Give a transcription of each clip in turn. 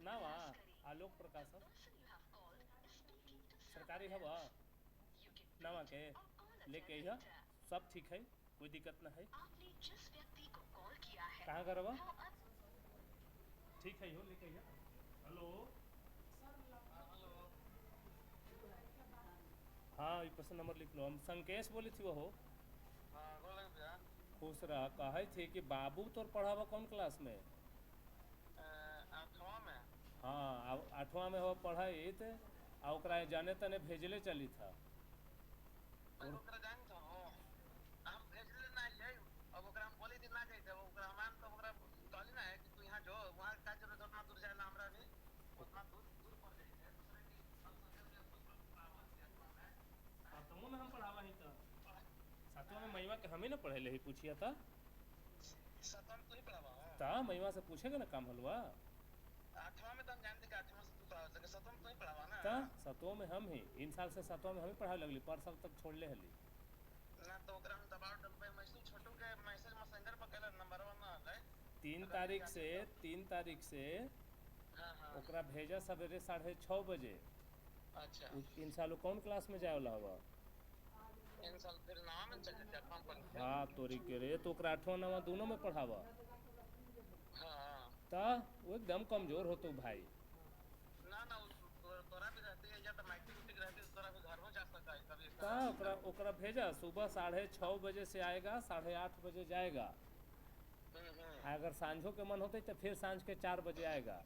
नावा आलोक प्रकाशक सरकारी हवा नावा के लेके अइह, सब ठीक है, कोई दिक्कत ना है। कहाँ करवा ठीक है हो लेके अइह। हेलो हाँ ये पर्सन नंबर लिख लो। हम संकेश बोली थी वो खुश रहा। कहे थे कि बाबू तोर पढ़ावा कौन क्लास में? हाँ आठवां में हो पढ़ाई थे आ ओकरा जाने तने भेजले चली था। सातवां में हम पढ़ावा ही था, सातवां में महिमा के हम ही ना पढ़े ले ही पूछिया था। ता महिमा से पूछेगा ना काम हलवा। ता सातवां में हम ही इन साल से सातवां में हम ही पढ़ा लगली, पर साल तक छोड़ ले हली। तीन तारीख से ओकरा भेजा सवेरे 6:30 बजे। इन साल कौन क्लास में जाए वाला हवा? हाँ तोरी के रे तो ओकरा आठवां नवा दोनों में पढ़ावा। ता वो एकदम कमजोर हो तो भाई। ता ओकरा भेजा सुबह 6:30 बजे से आएगा, 8:30 बजे जाएगा। अगर सांझों के मन होते तो फिर सांझ के 4 बजे आएगा।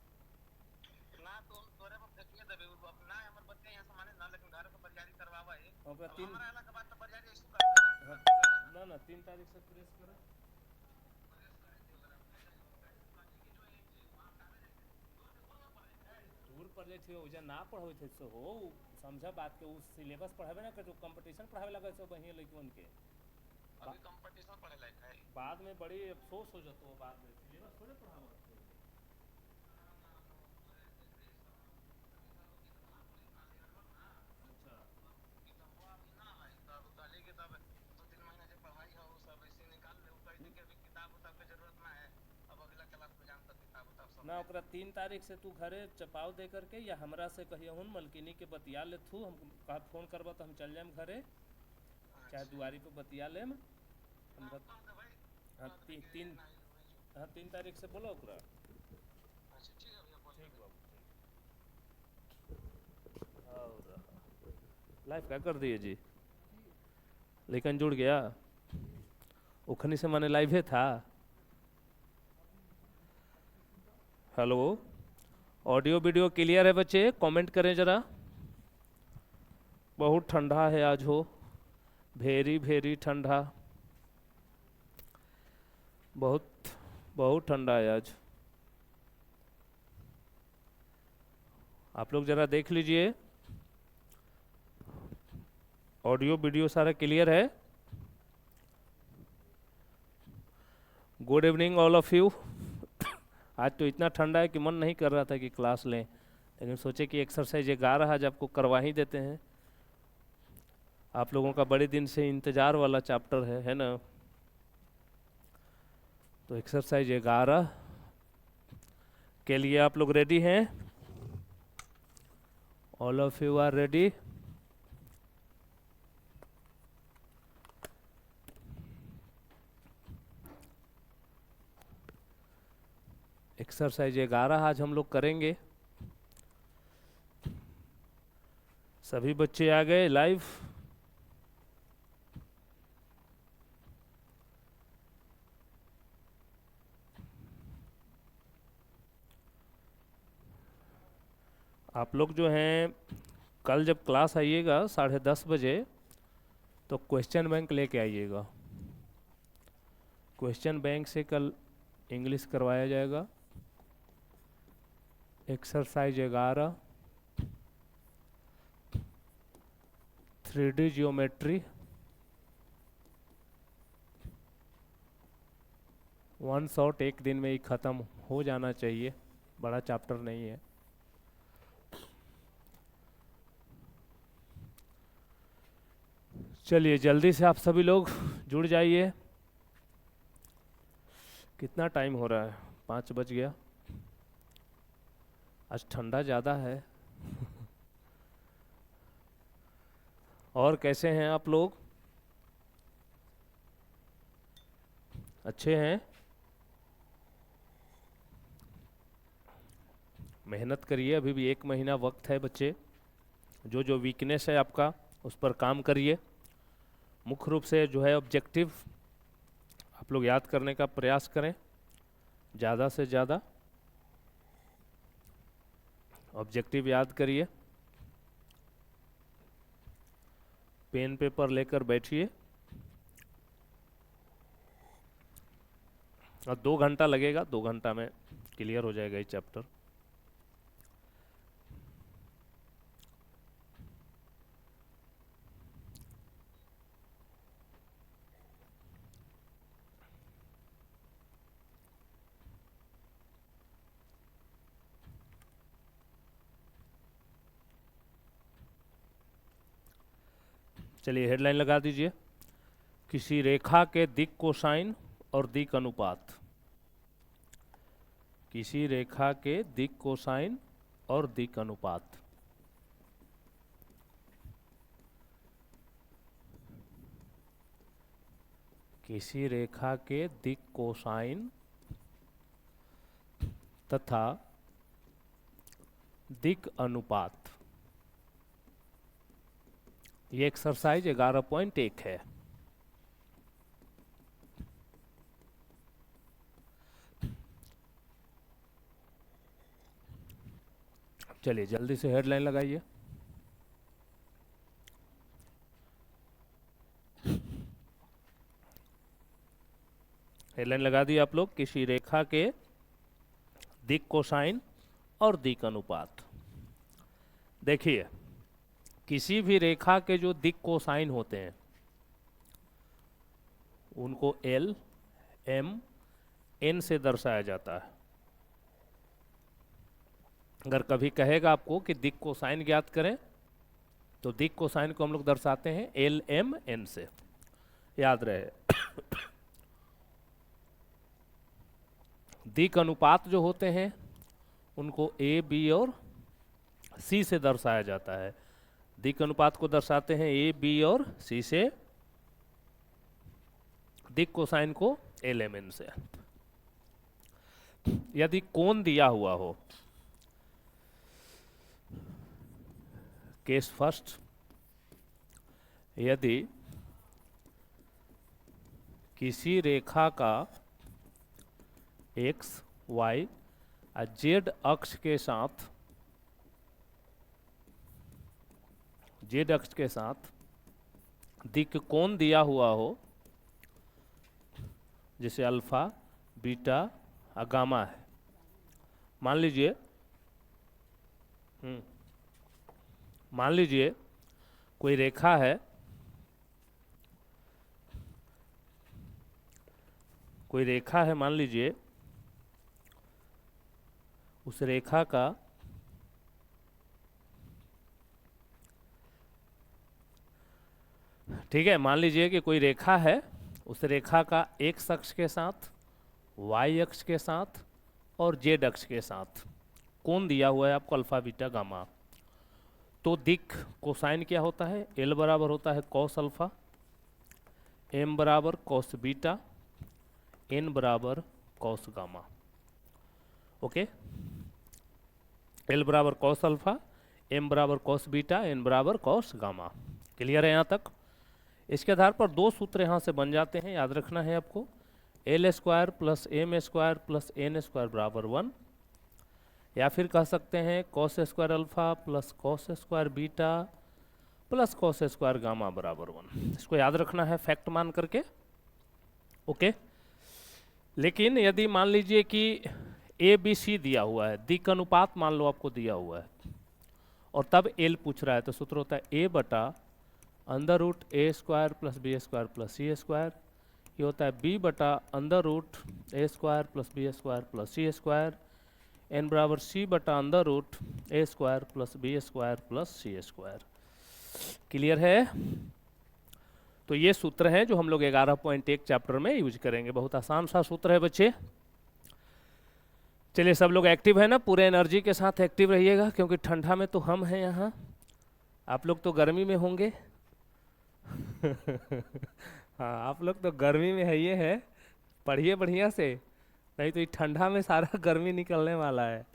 ओकरा तीन ना 3 तारीख से प्रेस करे टूर पर जे थे ओजा ना पढ़ावे थे सो हो समझा बात के। उस सिलेबस पढ़ावे ना के जो कंपटीशन पढ़ावे लगे सो बहिए लइकवन के बाद में बड़ी अफसोस हो जातो। बाद में सिलेबस थोड़े पढ़ावा। अच्छा ना ओकरा 3 तारीख से तू घरे चपाव दे करके या हमरा से कहिए मलकिनी के बतिया ले थू। हम कहा फोन करबा तो हम चल जाएम घरे, चाहे दुआरी पे बतिया लेम हम हाँ 3 तारीख से बोलो ओकरा। ठीक बाबू ठीक। और लाइफ क्या कर दिए जी, लेकिन जुड़ गया उखनी से माने लाइव है था। हेलो ऑडियो वीडियो क्लियर है बच्चे? कमेंट करें ज़रा। बहुत ठंडा है आज हो, वेरी वेरी ठंडा, बहुत बहुत ठंडा है आज। आप लोग ज़रा देख लीजिए ऑडियो वीडियो सारा क्लियर है। Good evening all of you. आज तो इतना ठंडा है कि मन नहीं कर रहा था कि क्लास लें, लेकिन सोचे कि एक्सरसाइज 11 आज आपको करवा ही देते हैं। आप लोगों का बड़े दिन से इंतज़ार वाला चैप्टर है ना। तो एक्सरसाइज 11 के लिए आप लोग रेडी हैं? All of you are ready? Exercise 11 आज हम लोग करेंगे। सभी बच्चे आ गए लाइव? आप लोग जो हैं कल जब क्लास आइएगा 10:30 बजे तो क्वेश्चन बैंक लेके आइएगा। क्वेश्चन बैंक से कल इंग्लिश करवाया जाएगा। एक्सरसाइज 11 3D जियोमेट्री 1 शॉट एक दिन में ही ख़त्म हो जाना चाहिए, बड़ा चैप्टर नहीं है। चलिए जल्दी से आप सभी लोग जुड़ जाइए। कितना टाइम हो रहा है? 5 बज गया। आज ठंडा ज़्यादा है। और कैसे हैं आप लोग? अच्छे हैं? मेहनत करिए, अभी भी 1 महीना वक्त है बच्चे। जो जो वीकनेस है आपका उस पर काम करिए। मुख्य रूप से जो है ऑब्जेक्टिव आप लोग याद करने का प्रयास करें, ज़्यादा से ज़्यादा ऑब्जेक्टिव याद करिए। पेन पेपर लेकर बैठिए और 2 घंटा लगेगा, 2 घंटा में क्लियर हो जाएगा ये चैप्टर। चलिए हेडलाइन लगा दीजिए। किसी रेखा के दिक् कोसाइन और दिक् अनुपात। किसी रेखा के दिक् कोसाइन और दिक् अनुपात। किसी रेखा के दिक् कोसाइन तथा दिक् अनुपात। ये एक्सरसाइज 11.1 है। चलिए जल्दी से हेडलाइन लगाइए। हेडलाइन लगा दी आप लोग। किसी रेखा के दिक् कोसाइन और दिक् अनुपात। देखिए किसी भी रेखा के जो दिक् कोसाइन होते हैं उनको एल एम एन से दर्शाया जाता है। अगर कभी कहेगा आपको कि दिक् कोसाइन ज्ञात करें तो दिक् कोसाइन को हम लोग दर्शाते हैं एल एम एन से, याद रहे। दिक् अनुपात जो होते हैं उनको ए बी और सी से दर्शाया जाता है। दिक् अनुपात को दर्शाते हैं ए बी और सी से, दिक् कोसाइन को एल एम एन से। यदि कोण दिया हुआ हो, केस फर्स्ट, यदि किसी रेखा का एक्स वाई और जेड अक्ष के साथ, जेड अक्ष के साथ दिक् कोण दिया हुआ हो, जैसे अल्फा बीटा और गामा है। मान लीजिए कोई रेखा है, कोई रेखा है, मान लीजिए उस रेखा का ठीक है, मान लीजिए कि कोई रेखा है, उस रेखा का एक्स अक्ष के साथ, वाई अक्ष के साथ और जेड अक्ष के साथ कोण दिया हुआ है आपको अल्फा बीटा गामा। तो दिक् कोसाइन क्या होता है? एल बराबर होता है कॉस अल्फा, एम बराबर कॉस बीटा, एन बराबर कॉस गामा। ओके, एल बराबर कॉस अल्फा, एम बराबर कॉस बीटा, एन बराबर कॉस गामा। क्लियर है यहाँ तक? इसके आधार पर 2 सूत्र यहाँ से बन जाते हैं, याद रखना है आपको। L square plus M square plus N square बराबर 1, या फिर कह सकते हैं cos square alpha plus cos square beta plus cos square gamma बराबर 1। इसको याद रखना है फैक्ट मान करके। ओके, लेकिन यदि मान लीजिए कि ए बी सी दिया हुआ है, दिक् अनुपात मान लो आपको दिया हुआ है और तब एल पूछ रहा है, तो सूत्र होता है ए बटा under root a square plus b square plus c square. ये होता है बी बटा under root a square plus b square plus c square. N बराबर सी बटा under root a square plus b square plus c square. Clear है? तो ये सूत्र हैं जो हम लोग 11.1 चैप्टर में यूज करेंगे। बहुत आसान सा सूत्र है बच्चे। चलिए सब लोग एक्टिव है ना, पूरे एनर्जी के साथ एक्टिव रहिएगा, क्योंकि ठंडा में तो हम हैं यहाँ, आप लोग तो गर्मी में होंगे। हाँ, आप लोग तो गर्मी में है, ये है, पढ़िए बढ़िया से, नहीं तो ये ठंडा में सारा गर्मी निकलने वाला है।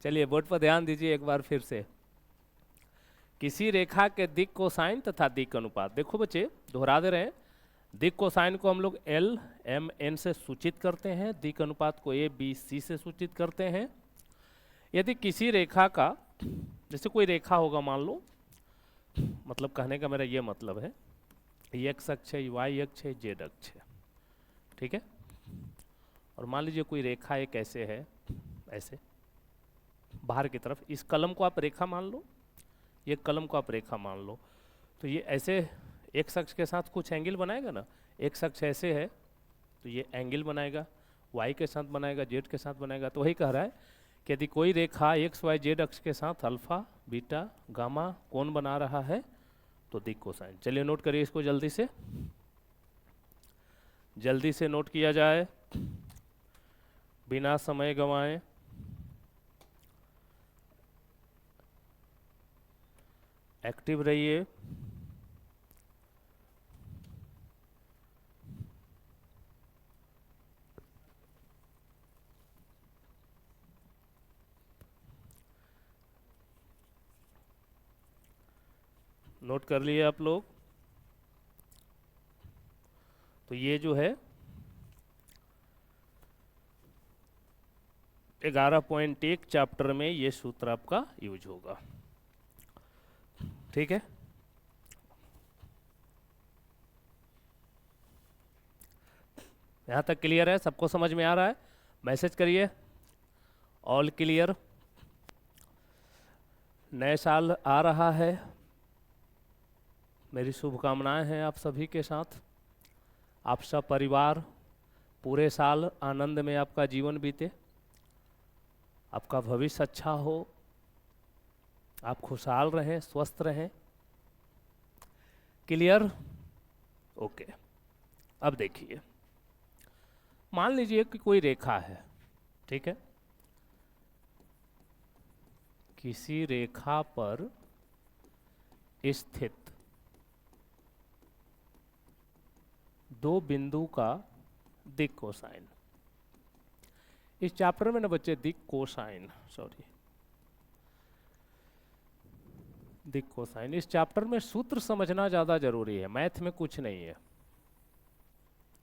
चलिए बोर्ड पर ध्यान दीजिए एक बार फिर से। किसी रेखा के दिक् कोसाइन तथा दिक् अनुपात, देखो बच्चे दोहरा दे रहे हैं, दिक् कोसाइन को हम लोग एल एम एन से सूचित करते हैं, दिक् अनुपात को ए बी सी से सूचित करते हैं। यदि किसी रेखा का, जैसे कोई रेखा होगा मान लो, मतलब कहने का मेरा ये मतलब है, एक्स अक्ष है, वाई अक्ष है, जेड अक्ष है, ठीक है। और मान लीजिए कोई रेखा एक ऐसे है, ऐसे बाहर की तरफ, इस कलम को आप रेखा मान लो, ये कलम को आप रेखा मान लो, तो ये ऐसे एक्स अक्ष के साथ कुछ एंगल बनाएगा ना, एक्स अक्ष ऐसे है तो ये एंगल बनाएगा, वाई के साथ बनाएगा, जेड के साथ बनाएगा। तो वही कह रहा है कि यदि कोई रेखा एक्स वाई जेड अक्ष के साथ अल्फा बीटा गामा कोण बना रहा है तो दिक् कोसाइन। चलिए नोट करिए इसको जल्दी से, जल्दी से नोट किया जाए बिना समय गंवाए। एक्टिव रहिए। नोट कर लिए आप लोग। तो ये जो है 11.1 चैप्टर में ये सूत्र आपका यूज होगा, ठीक है। यहाँ तक क्लियर है, सबको समझ में आ रहा है? मैसेज करिए ऑल क्लियर। नए साल आ रहा है, मेरी शुभकामनाएं हैं आप सभी के साथ। आप सब परिवार पूरे साल आनंद में आपका जीवन बीते, आपका भविष्य अच्छा हो, आप खुशहाल रहें, स्वस्थ रहें। क्लियर? ओके। अब देखिए, मान लीजिए कि कोई रेखा है, ठीक है, किसी रेखा पर स्थित दो बिंदु का दिक् कोसाइन। इस चैप्टर में ना बच्चे दिक् कोसाइन, सॉरी दिक् कोसाइन, इस चैप्टर में सूत्र समझना ज्यादा जरूरी है, मैथ में कुछ नहीं है।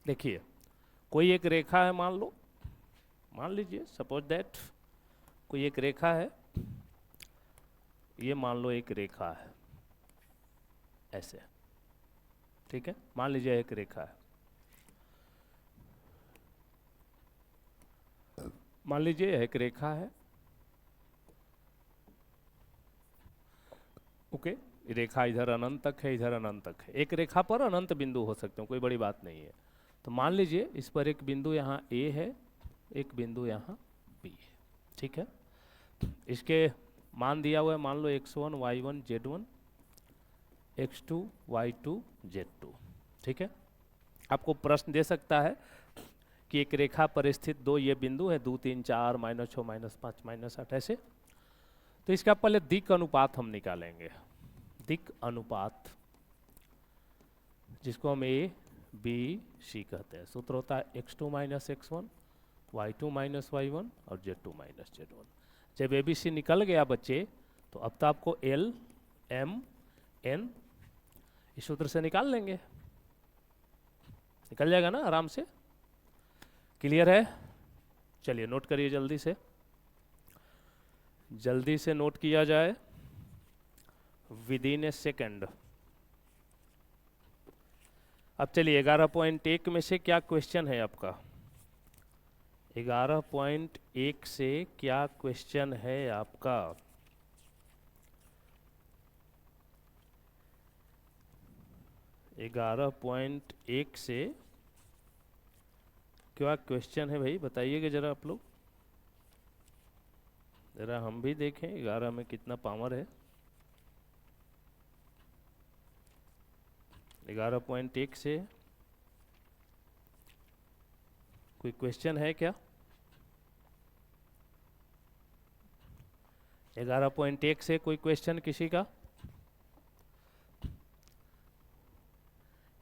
देखिए कोई एक रेखा है, मान लो, मान लीजिए सपोज दैट कोई एक रेखा है, ये मान लो एक रेखा है ऐसे, ठीक है, मान लीजिए एक रेखा है, मान लीजिए एक रेखा है, ओके। रेखा इधर अनंत तक है, इधर अनंत तक है, एक रेखा पर अनंत बिंदु हो सकते हैं, कोई बड़ी बात नहीं है। तो मान लीजिए इस पर एक बिंदु यहाँ ए है, एक बिंदु यहाँ बी है, ठीक है। इसके मान दिया हुआ है, मान लो x1 y1 z1, x2 y2 z2, ठीक है। आपको प्रश्न दे सकता है कि एक रेखा पर स्थित दो ये बिंदु है, 2 3 4 -6 -5 -8 ऐसे। तो इसका पहले दिक् अनुपात हम निकालेंगे, दिक् अनुपात, जिसको हम ए बी सी कहते हैं। सूत्र होता है x2 - x1 y2 - y1 और z2 - z1। जब ए बी सी निकल गया बच्चे, तो अब तो आपको एल एम एन इस सूत्र से निकाल लेंगे, निकल जाएगा ना आराम से। क्लियर है? चलिए नोट करिए जल्दी से, जल्दी से नोट किया जाए विद इन ए सेकेंड। अब चलिए 11.1 में से क्या क्वेश्चन है आपका? 11.1 से क्या क्वेश्चन है आपका? 11.1 से क्या क्वेश्चन है भाई, बताइएगा जरा आप लोग, जरा हम भी देखें 11 में कितना पावर है। 11.1 से कोई क्वेश्चन है क्या? 11.1 से कोई क्वेश्चन किसी का?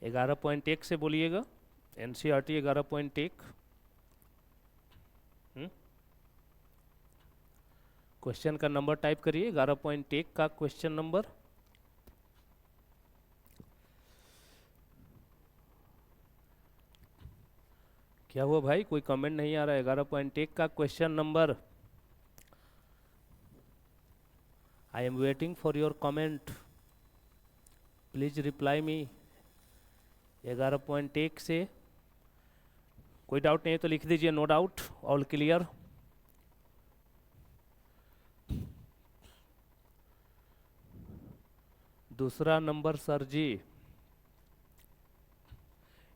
11.1 से बोलिएगा। एनसीईआरटी 11.1। क्वेश्चन का नंबर टाइप करिए, 11.1 का क्वेश्चन नंबर। क्या हुआ भाई, कोई कमेंट नहीं आ रहा है? 11.1 का question number. I am waiting for your comment, please reply me. 11.1 से कोई डाउट नहीं है तो लिख दीजिए नो डाउट, ऑल क्लियर। दूसरा नंबर सर जी,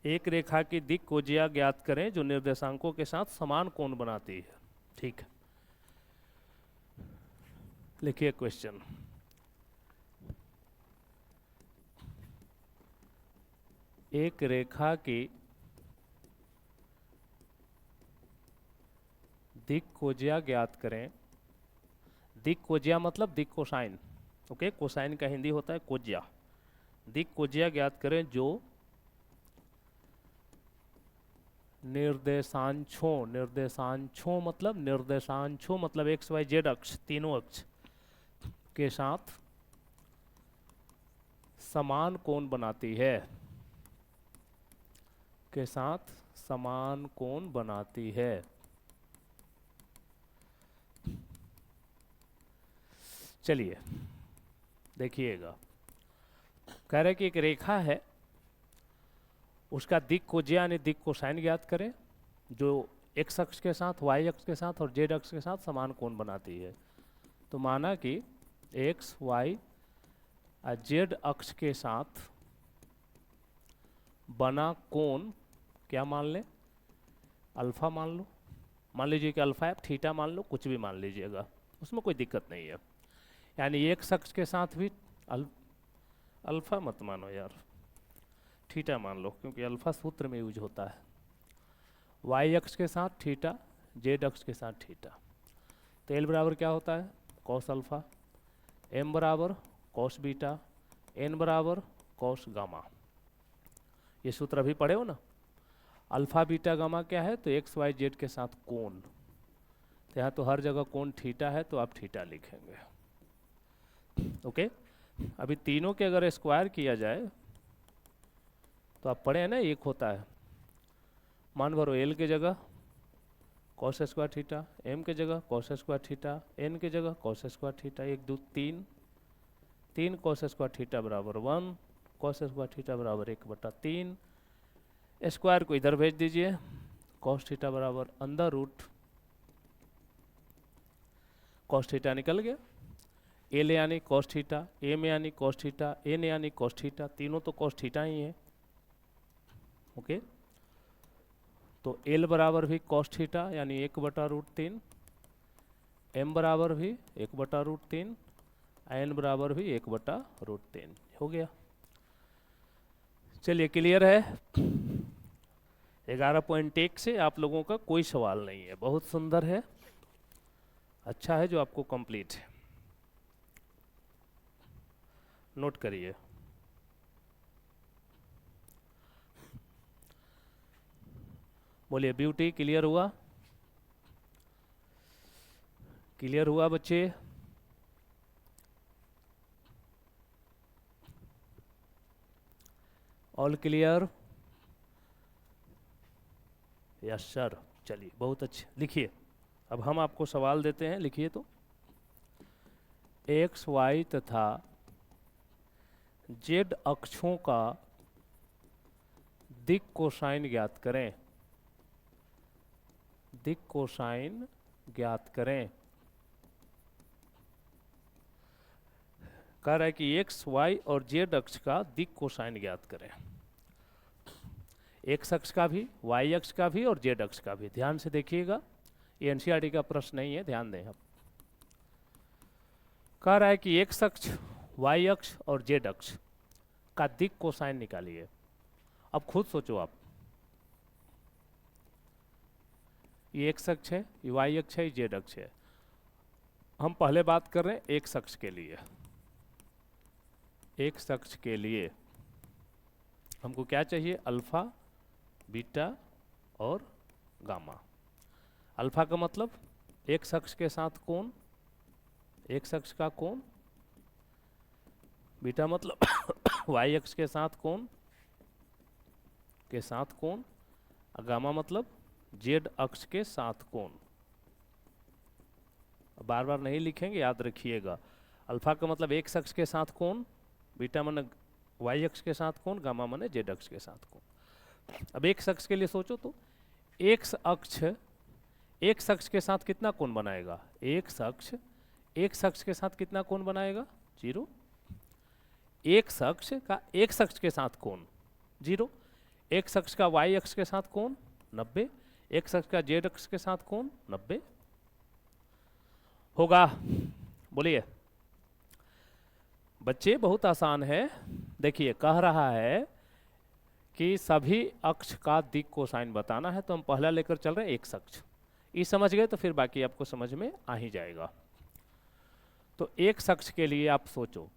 एक रेखा की दिक् कोजिया ज्ञात करें जो निर्देशांकों के साथ समान कोण बनाती है। ठीक है, लिखिए क्वेश्चन। एक रेखा की दिक् कोजिया ज्ञात करें। दिक् कोजिया मतलब दिक् कोसाइन। ओके, कोसाइन का हिंदी होता है कोजिया। दिक् कोजिया ज्ञात करें जो निर्देशांशों, निर्देशांशों मतलब एक्स वाई जेड अक्ष, तीनों अक्ष के साथ समान कोण बनाती है, के साथ समान कोण बनाती है। चलिए देखिएगा, कह रहे कि एक रेखा है, उसका दिक् कोजिया यानी दिक् कोसाइन ज्ञात करें जो एक्स अक्ष के साथ, वाई अक्ष के साथ और जेड अक्ष के साथ समान कोण बनाती है। तो माना कि एक्स वाई और जेड अक्ष के साथ बना कोण क्या मान लें, अल्फा मान लो। मान लीजिए कि अल्फा है, थीटा मान लो, कुछ भी मान लीजिएगा, उसमें कोई दिक्कत नहीं है। यानी एक्स अक्ष के साथ भी अल्फा मत मानो यार, थीटा मान लो, क्योंकि अल्फा सूत्र में यूज होता है। वाई अक्ष के साथ थीटा, जेड अक्ष के साथ थीटा। तो एल बराबर क्या होता है, कॉस अल्फा, एम बराबर कॉस बीटा, एन बराबर कॉस गामा। ये सूत्र अभी पढ़े हो ना। अल्फा बीटा गामा क्या है, तो एक्स वाई जेड के साथ कोण। तो यहाँ तो हर जगह कोण थीटा है, तो आप थीटा लिखेंगे। ओके, अभी तीनों के अगर स्क्वायर किया जाए तो आप पढ़े हैं ना, एक होता है, मान भरो एल के जगह कॉस स्क्वायर थीटा, एम के जगह कॉस स्क्वायर थीटा, एन के जगह cos square theta, 1 2 3, 3 cos square theta बराबर 1, कॉस स्क्वायर थीटा बराबर 1/3। स्क्वायर को इधर भेज दीजिए, कॉस थीटा बराबर अंडर रूट कॉस थीटा निकल गया। एल यानी कॉस थीटा, एम यानी कॉस थीटा, एन यानी कॉस थीटा, तीनों तो कॉस थीटा ही है। ओके, तो एल बराबर भी कॉस थीटा यानी 1/√3, एम बराबर भी 1/√3, एन बराबर भी 1/√3 हो गया। चलिए क्लियर है। 11.1 से आप लोगों का कोई सवाल नहीं है, बहुत सुंदर है, अच्छा है जो आपको कंप्लीट है। नोट करिए। बोलिए ब्यूटी, क्लियर हुआ? क्लियर हुआ बच्चे? All clear? Yes sir. चलिए बहुत अच्छे, लिखिए। अब हम आपको सवाल देते हैं, लिखिए तो। एक्स वाई तथा जेड अक्षों का दिक् कोसाइन ज्ञात करें। दिक् कोसाइन ज्ञात करें। कह रहा है कि एक्स वाई और जेड अक्ष का दिक् कोसाइन ज्ञात करें। एक्स अक्ष का भी, वाई अक्ष का भी और जेड अक्ष का भी। ध्यान से देखिएगा, ये एनसीईआरटी का प्रश्न नहीं है, ध्यान दें आप। कह रहा है कि एक्स अक्ष, वाई अक्ष और जेड अक्ष का दिक् कोसाइन निकालिए। अब खुद सोचो आप, ये एक्स अक्ष है, ये वाई अक्ष है, ये जेड अक्ष है। हम पहले बात कर रहे हैं एक शख्स के लिए। एक शख्स के लिए हमको क्या चाहिए? अल्फा, बीटा और गामा। अल्फा का मतलब एक शख्स के साथ कोण, एक शख्स का कोण। बीटा मतलब वाई अक्ष के साथ कोण, और गामा मतलब जेड अक्ष के साथ कोण। बार बार नहीं लिखेंगे, याद रखिएगा। अल्फा का मतलब एक शख्स के साथ कोण, बीटा माने वाई अक्ष के साथ कोण, गामा माने जेड अक्ष के साथ कोण। अब एक शख्स के लिए सोचो तो एक शख्स के साथ कितना कोण बनाएगा? एक शख्स के साथ कितना कोण बनाएगा? 0। एक शख्स के साथ कोण 0। एक शख्स का वाई अक्ष के साथ कोण 90। एक शख्स का जेड अक्ष के साथ कोण 90 होगा। बोलिए बच्चे, बहुत आसान है। देखिए कह रहा है कि सभी अक्ष का दिक् कोसाइन बताना है, तो हम पहला लेकर चल रहे हैं एक शख्स। ये समझ गए तो फिर बाकी आपको समझ में आ ही जाएगा। तो एक शख्स के लिए आप सोचो,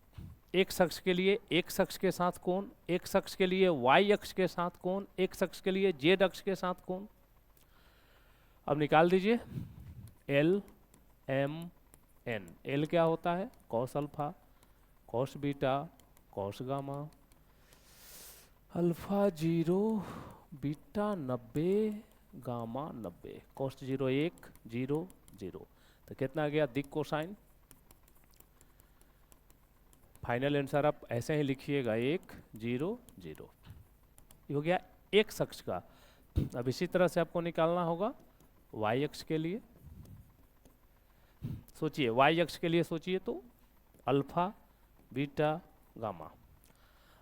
एक शख्स के लिए एक शख्स के साथ कोण, एक शख्स के लिए वाई अक्ष के साथ कोण, एक शख्स के लिए जेड अक्ष के साथ कोण। अब निकाल दीजिए एल एम एन। एल क्या होता है? Cos alpha, cos beta, cos gamma. Alpha 0, beta 90, gamma 90। Cos 0 1, 0 0। तो कितना आ गया दिक् कोसाइन? फाइनल आंसर आप ऐसे ही लिखिएगा 1 0 0। ये हो गया एक शख्स का। अब इसी तरह से आपको निकालना होगा वाई अक्ष के लिए। सोचिए वाई अक्ष के लिए सोचिए तो अल्फा, बीटा, गामा।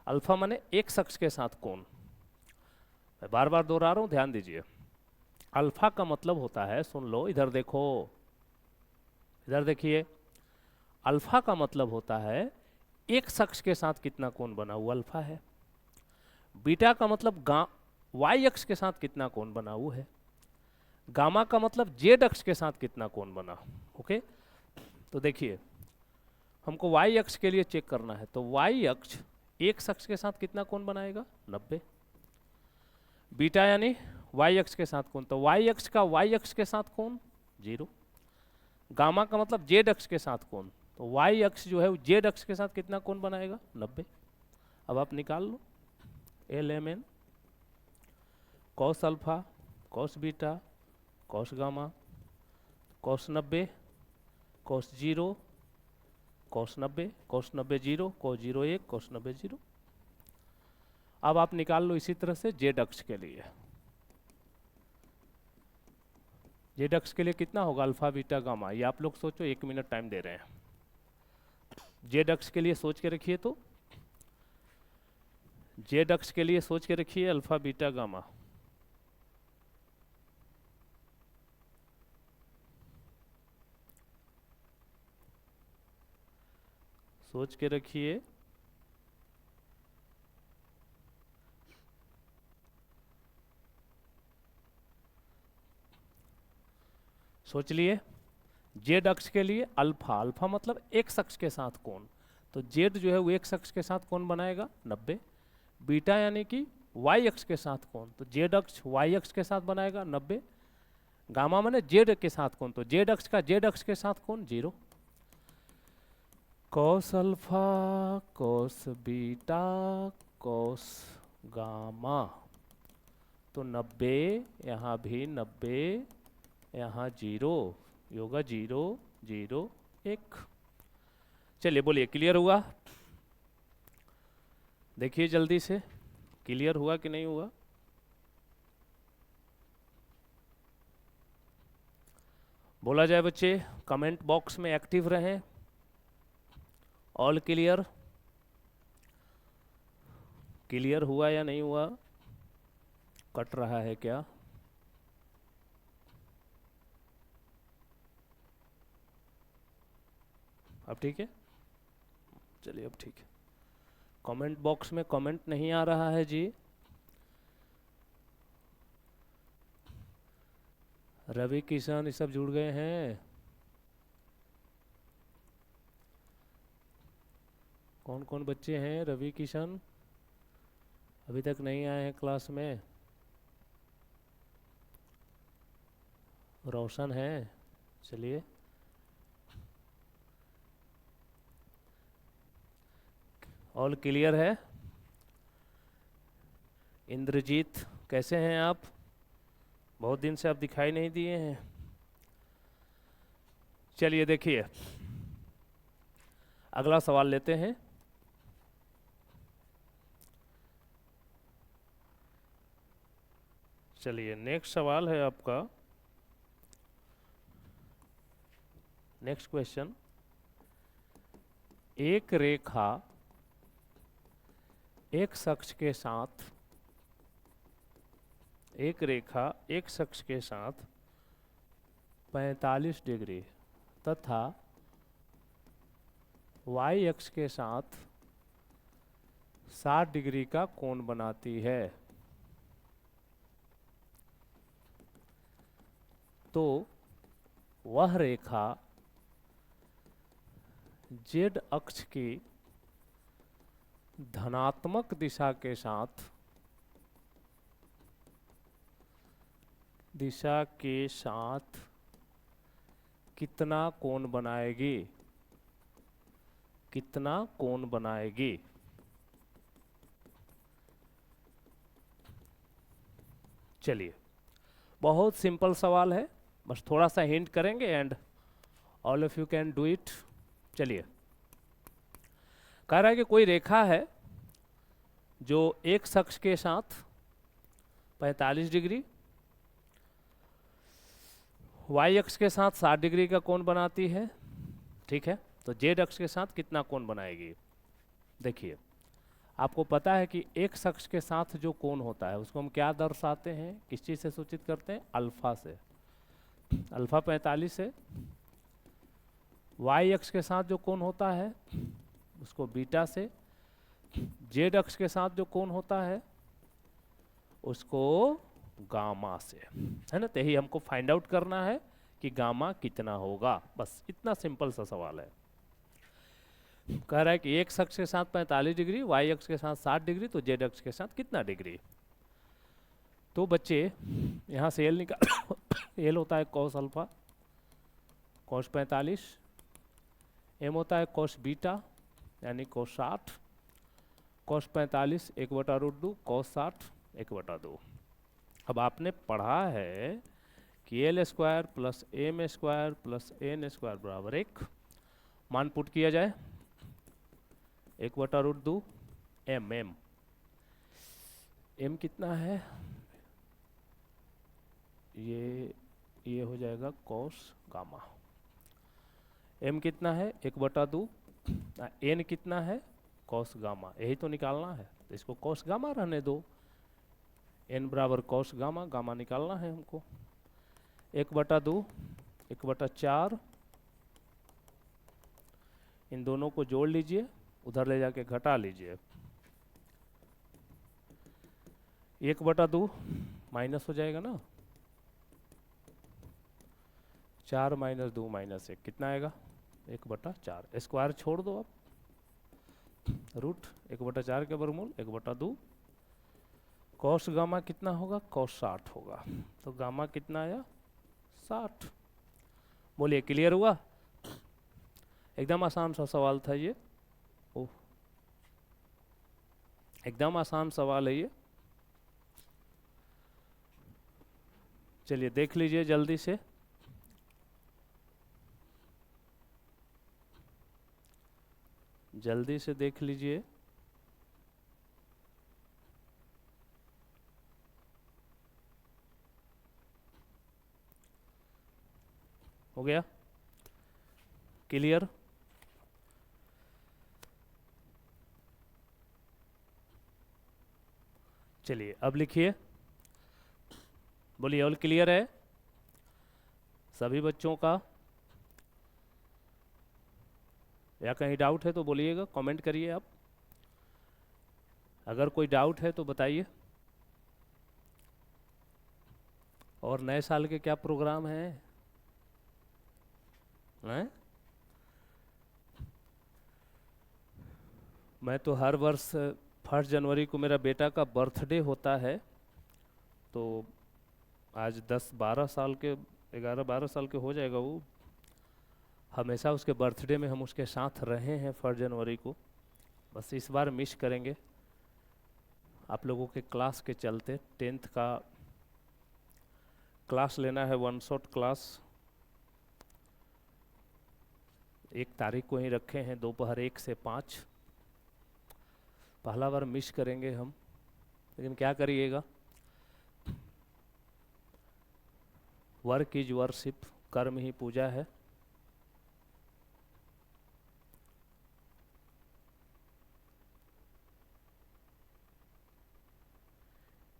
अल्फा माने एक शख्स के साथ कोण। मैं बार बार दोहरा रहा हूं, ध्यान दीजिए। अल्फा का मतलब होता है, सुन लो, इधर देखो, इधर देखिए। अल्फा का मतलब होता है एक शख्स के साथ कितना कोण बना, वो अल्फा है। बीटा का मतलब वाई अक्ष के साथ कितना कोण बना, वो है। गामा का मतलब जेड अक्ष के साथ कितना कोण बना। ओके, तो देखिए हमको वाई अक्ष के लिए चेक करना है, तो वाई अक्ष एक शख्स के साथ कितना कोण बनाएगा? 90। बीटा यानी वाई अक्ष के साथ कोण, तो वाई अक्ष का वाई अक्ष के साथ कोण 0। गामा का मतलब जेड अक्ष के साथ कोण, तो वाई अक्ष जो है वो जेड अक्ष के साथ कितना कोण बनाएगा? 90। अब आप निकाल लो l m n. Cos alpha, cos beta, cos gamma, cos 90, cos 0, cos 90, cos 90 0, cos 0 1, cos 90 0। अब आप निकाल लो इसी तरह से जेड अक्ष के लिए। जेड अक्ष के लिए कितना होगा? Alpha, beta, gamma. ये आप लोग सोचो, 1 मिनट टाइम दे रहे हैं। जेड अक्ष के लिए सोच के रखिए, तो जेड अक्ष के लिए सोच के रखिए अल्फा, बीटा, गामा। सोच के रखिए। सोच लिए। जेड अक्ष के लिए अल्फा, अल्फा मतलब एक शख्स के साथ कोण, तो जेड जो है वो एक शख्स के साथ कोण बनाएगा 90। बीटा यानी कि वाई अक्ष के साथ कोण, तो जेड अक्ष वाई अक्ष के साथ बनाएगा 90। गामा माने जेड के साथ कोण, तो जेड अक्ष का जेड अक्ष के साथ कोण 0। Cos alpha, cos beta, cos gamma, तो 90, यहाँ भी 90, यहाँ 0, योगा 0 0 1। चलिए बोलिए, क्लियर हुआ? देखिए जल्दी से, क्लियर हुआ कि नहीं हुआ? बोला जाए बच्चे, कमेंट बॉक्स में एक्टिव रहें। All clear? क्लियर हुआ या नहीं हुआ? कट रहा है क्या? अब ठीक है? चलिए अब ठीक है। कमेंट बॉक्स में कमेंट नहीं आ रहा है जी। रवि किशन ये सब जुड़ गए हैं। कौन कौन बच्चे हैं? रवि किशन अभी तक नहीं आए हैं क्लास में। रोशन है, चलिए। ऑल क्लियर है? इंद्रजीत कैसे हैं आप? बहुत दिन से आप दिखाई नहीं दिए हैं। चलिए देखिए, अगला सवाल लेते हैं। चलिए नेक्स्ट सवाल है आपका, नेक्स्ट क्वेश्चन। एक रेखा एक्स अक्ष के साथ, एक रेखा एक्स अक्ष के साथ 45 डिग्री तथा वाई अक्ष के साथ 60 डिग्री का कोण बनाती है, तो वह रेखा जेड अक्ष की धनात्मक दिशा के साथ कितना कोण बनाएगी? कितना कोण बनाएगी? चलिए, बहुत सिंपल सवाल है, बस थोड़ा सा हिंट करेंगे and all of you can do it. चलिए, कह रहा है कि कोई रेखा है जो एक अक्ष के साथ 45 डिग्री, वाई अक्ष के साथ 60 डिग्री का कोण बनाती है, ठीक है। तो जेड अक्ष के साथ कितना कोण बनाएगी? देखिए, आपको पता है कि एक अक्ष के साथ जो कोण होता है उसको हम क्या दर्शाते हैं, किस चीज से सूचित करते हैं? अल्फा से। अल्फा 45 है। वाई अक्ष के साथ जो कोण होता है उसको बीटा से। जेड अक्ष के साथ जो कोण होता है उसको गामा से, है ना। तो यही हमको फाइंड आउट करना है कि गामा कितना होगा, बस इतना सिंपल सा सवाल है। कह रहा है कि एक अक्ष के साथ 45 डिग्री, वाई अक्ष के साथ 60 डिग्री, तो जेड अक्ष के साथ कितना डिग्री? तो बच्चे यहाँ से एल निकाल एल होता है कॉस अल्फा, कॉस 45, एम होता है कॉस बीटा यानी कॉस 60, कॉस 45 1/√2, कॉस 60 1/2। अब आपने पढ़ा है कि L square plus M square plus N square बराबर 1। मान पुट किया जाए, 1/√2 एम। एम कितना है? ये हो जाएगा कॉस गामा। एम कितना है? 1/2। एन कितना है? Cos gamma. यही तो निकालना है, तो इसको कॉस गामा रहने दो। एन बराबर कॉस गामा, गामा निकालना है हमको। 1/2, 1/4, इन दोनों को जोड़ लीजिए, उधर ले जाके घटा लीजिए। 1/2 माइनस हो जाएगा ना, 4 - 2 - 1 कितना आएगा? 1/4। स्क्वायर छोड़ दो, अब रूट 1/4 के वर्गमूल 1/2। कॉस गामा कितना होगा? कॉस 60 होगा। तो गामा कितना आया? 60। बोलिए, क्लियर हुआ? एकदम आसान सा सवाल था ये। ओह, एकदम आसान सवाल है ये। चलिए देख लीजिए जल्दी से। जल्दी से देख लीजिए। हो गया क्लियर? चलिए अब लिखिए, बोलिए ऑल क्लियर है सभी बच्चों का? या कहीं डाउट है तो बोलिएगा, कमेंट करिए आप। अगर कोई डाउट है तो बताइए। और नए साल के क्या प्रोग्राम हैं? मैं तो हर वर्ष 1 जनवरी को मेरा बेटा का बर्थडे होता है, तो आज 10-12 साल के, 11-12 साल के हो जाएगा वो। हमेशा उसके बर्थडे में हम उसके साथ रहे हैं 1 जनवरी को, बस इस बार मिस करेंगे आप लोगों के क्लास के चलते। 10th का क्लास लेना है, 1 शॉट क्लास 1 तारीख को ही रखे हैं, दोपहर 1 से 5। पहला बार मिस करेंगे हम, लेकिन क्या करिएगा, वर्क इज वर्शिप, कर्म ही पूजा है।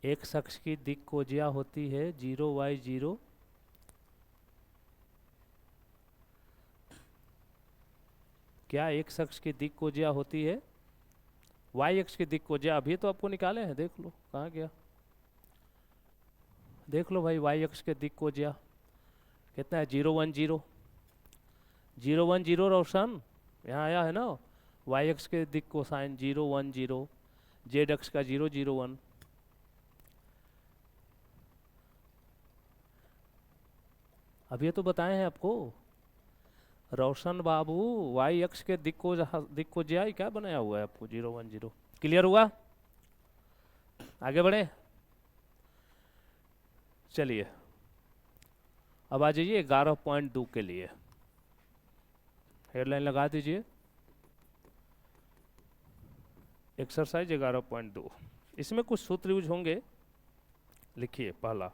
एक शख्स की दिक् कोजिया होती है 0y0, क्या एक शख्स की दिक् कोजिया होती है? वाई एक्स की दिक् कोजिया अभी तो आपको निकाले हैं, देख लो कहाँ गया, देख लो भाई। वाई एक्स के दिक् कोजिया कितना है? 010, 010 रोशन यहाँ आया है ना। वाई एक्स के दिक् कोसाइन 010, जेड एक्स का 001। अब ये तो बताए हैं आपको रोशन बाबू, वाई एक्स के दिक् को जिया क्या बनाया हुआ है आपको? 010 क्लियर हुआ? आगे बढ़े, चलिए अब आ जाइए 11.2 के लिए, हेडलाइन लगा दीजिए, एक्सरसाइज 11.2। इसमें कुछ सूत्र यूज होंगे, लिखिए। पहला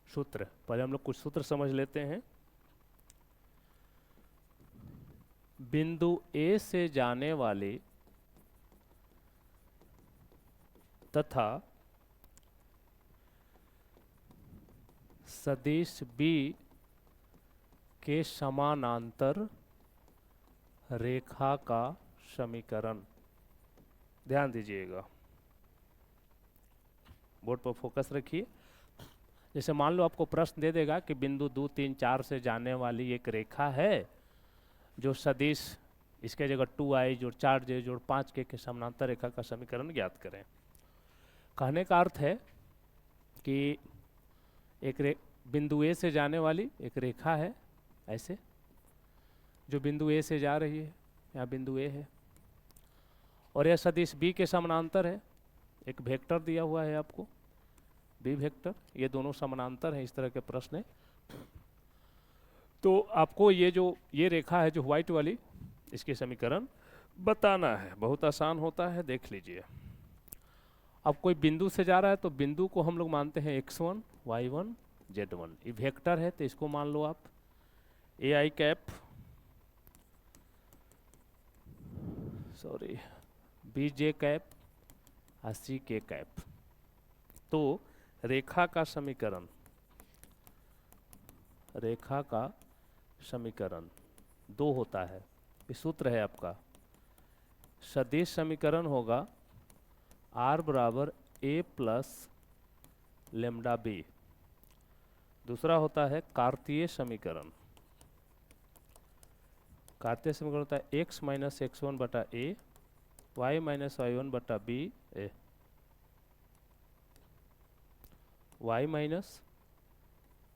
सूत्र, पहले हम लोग कुछ सूत्र समझ लेते हैं। बिंदु ए से जाने वाली तथा सदिश बी के समानांतर रेखा का समीकरण, ध्यान दीजिएगा, बोर्ड पर फोकस रखिए। जैसे मान लो आपको प्रश्न दे देगा कि बिंदु 2, 3, 4 से जाने वाली एक रेखा है जो सदिश, इसके जगह 2i जोड़ 4j जोड़ 5k के समानांतर रेखा का समीकरण ज्ञात करें। कहने का अर्थ है कि एक बिंदु ए से जाने वाली एक रेखा है, ऐसे जो बिंदु ए से जा रही है, यहाँ बिंदु ए है, और यह सदिश बी के समानांतर है। एक वेक्टर दिया हुआ है आपको, बी वेक्टर, ये दोनों समानांतर हैं, इस तरह के प्रश्न है। तो आपको ये रेखा है जो व्हाइट वाली, इसके समीकरण बताना है। बहुत आसान होता है, देख लीजिए। अब कोई बिंदु से जा रहा है तो बिंदु को हम लोग मानते हैं x1, y1, z1। ये वेक्टर है तो इसको मान लो आप ai cap, sorry bj cap और ck कैप। तो रेखा का समीकरण 2 होता है। ये सूत्र है आपका, सदिश समीकरण होगा r बराबर a प्लस लेमडा बी। दूसरा होता है कार्तीय समीकरण। कार्तीय समीकरण होता है x माइनस x1 बटा a, y माइनस y1 बटा b, y माइनस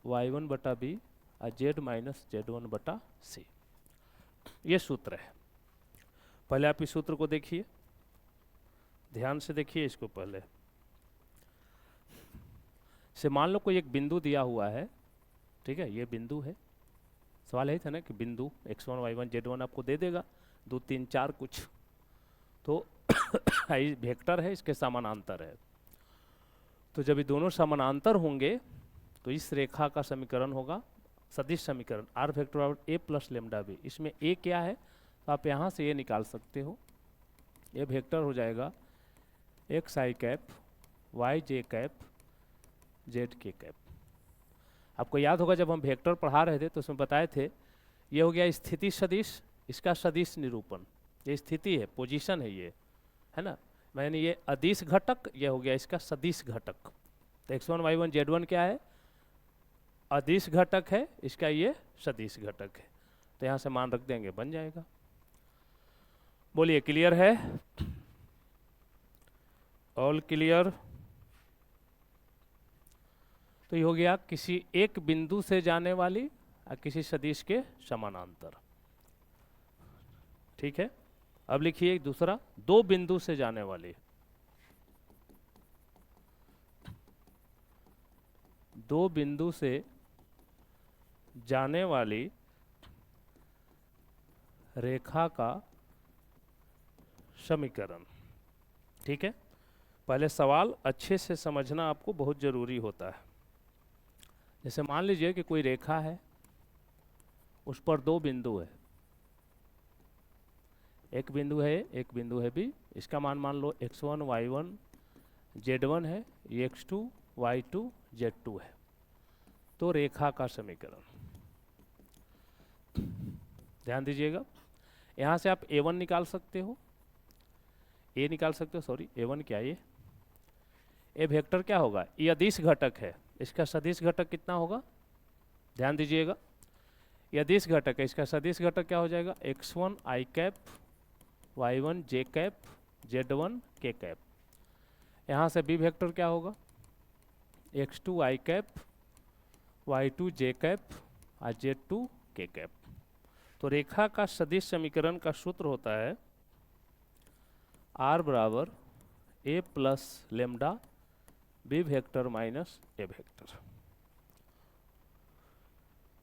y1 बटा b और z माइनस z1 बटा c। ये सूत्र है। पहले आप इस सूत्र को देखिए, ध्यान से देखिए इसको। पहले से मान लो कोई एक बिंदु दिया हुआ है, ठीक है, ये बिंदु है। सवाल यही था ना कि बिंदु x1, y1, z1 आपको दे देगा, 2, 3, 4 कुछ, तो वेक्टर है, इसके समानांतर है। तो जब ये दोनों समानांतर होंगे तो इस रेखा का समीकरण होगा सदिश समीकरण, आर वेक्टर बराबर ए प्लस लेमडा बी। इसमें ए क्या है तो आप यहाँ से ये निकाल सकते हो, ये वेक्टर हो जाएगा एक्स आई कैप, वाई जे कैप, जेड के कैप। आपको याद होगा जब हम वेक्टर पढ़ा रहे थे तो उसमें बताए थे, ये हो गया स्थिति सदिश, इसका सदिश निरूपण, ये स्थिति है, पोजीशन है, ये है ना। मैंने ये अदिश घटक, ये हो गया इसका सदिश घटक। तो x1, y1, z1 क्या है? अदिश घटक है, इसका ये सदिश घटक है। तो यहाँ से मान रख देंगे, बन जाएगा। बोलिए क्लियर है? All clear? तो ये हो गया किसी एक बिंदु से जाने वाली और किसी सदिश के समानांतर। ठीक है, अब लिखिए दूसरा, दो बिंदु से जाने वाली, दो बिंदु से जाने वाली रेखा का समीकरण। ठीक है, पहले सवाल अच्छे से समझना आपको बहुत जरूरी होता है। जैसे मान लीजिए कि कोई रेखा है, उस पर दो बिंदु है, एक बिंदु है A, एक बिंदु है B। इसका मान लो x1 y1 z1 है, ये x2 y2 z2 है। तो रेखा का समीकरण, ध्यान दीजिएगा, यहाँ से आप a1 निकाल सकते हो, a निकाल सकते हो, सॉरी a1 क्या, ये a वेक्टर क्या होगा, ये अदिश घटक है, इसका सदिश घटक कितना होगा, ध्यान दीजिएगा, ये अदिश घटक है, इसका सदिश घटक क्या हो जाएगा, x1 i cap, y1 j cap, z1 k cap. यहाँ से b वेक्टर क्या होगा, x2 i cap, y2 j cap और z2 k कैप। तो रेखा का सदिश समीकरण का सूत्र होता है r बराबर a plus lambda b vector minus a vector.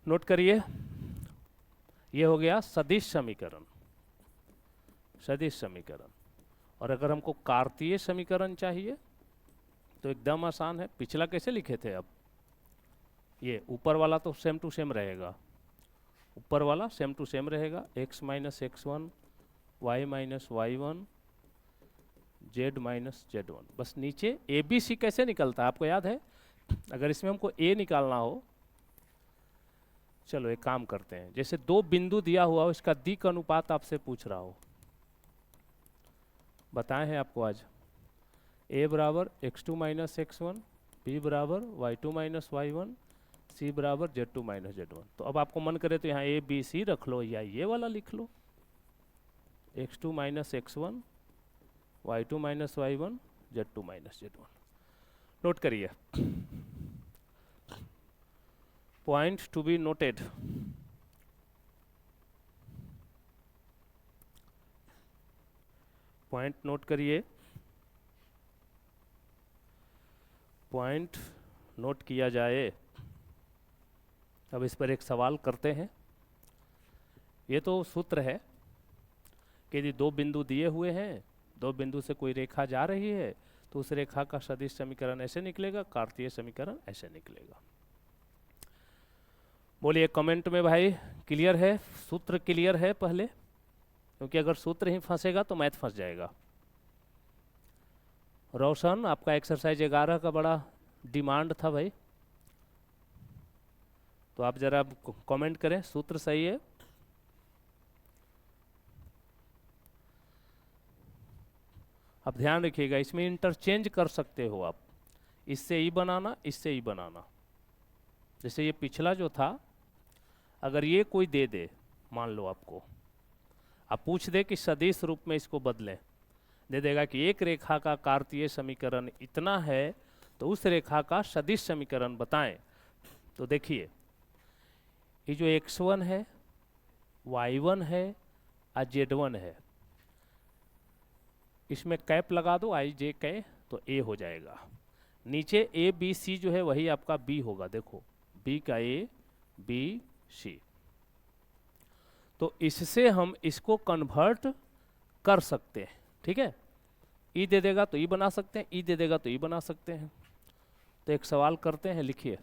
Note करिए, ये हो गया सदिश समीकरण, सदिश समीकरण। और अगर हमको कार्तीय समीकरण चाहिए तो एकदम आसान है, पिछला कैसे लिखे थे, अब ये ऊपर वाला तो सेम टू सेम रहेगा, ऊपर वाला सेम टू सेम रहेगा, x minus x1 y minus y1 z minus z1। बस नीचे ए बी सी कैसे निकलता है आपको याद है, अगर इसमें हमको a निकालना हो, चलो एक काम करते हैं, जैसे दो बिंदु दिया हुआ हो, इसका दिक् अनुपात आपसे पूछ रहा हो, बताए हैं आपको आज, a बराबर x2 माइनस x1, b बराबर y2 माइनस y1, c बराबर z2 माइनस z1। तो अब आपको मन करे तो यहाँ a b c रख लो या ये वाला लिख लो, x2 minus x1, y2 minus y1, z2 minus z1। Note करिए, point to be noted, point note करिए, पॉइंट नोट किया जाए। अब इस पर एक सवाल करते हैं। ये तो सूत्र है कि यदि दो बिंदु दिए हुए हैं, दो बिंदु से कोई रेखा जा रही है, तो उस रेखा का सदिश समीकरण ऐसे निकलेगा, कार्तीय समीकरण ऐसे निकलेगा। बोलिए कमेंट में भाई क्लियर है, सूत्र क्लियर है पहले, क्योंकि अगर सूत्र ही फंसेगा तो मैथ फंस जाएगा। रोशन, आपका एक्सरसाइज 11 का बड़ा डिमांड था भाई, तो आप जरा कमेंट करें सूत्र सही है। अब ध्यान रखिएगा, इसमें इंटरचेंज कर सकते हो आप, इससे ई बनाना, इससे ई बनाना। जैसे ये पिछला जो था, अगर ये कोई दे दे, मान लो आपको, आप पूछ दे कि सदिश रूप में इसको बदलें, दे देगा कि एक रेखा का कार्तीय समीकरण इतना है, तो उस रेखा का सदिश समीकरण बताएं। तो देखिए, ये जो x1 है, y1 है और z1 है, इसमें कैप लगा दो, i j कै, तो a हो जाएगा। नीचे a b c जो है वही आपका b होगा, देखो b का a b c। तो इससे हम इसको कन्वर्ट कर सकते हैं, ठीक है, ई दे देगा तो ई बना सकते हैं, ई दे देगा तो ई बना सकते हैं। तो एक सवाल करते हैं, लिखिए,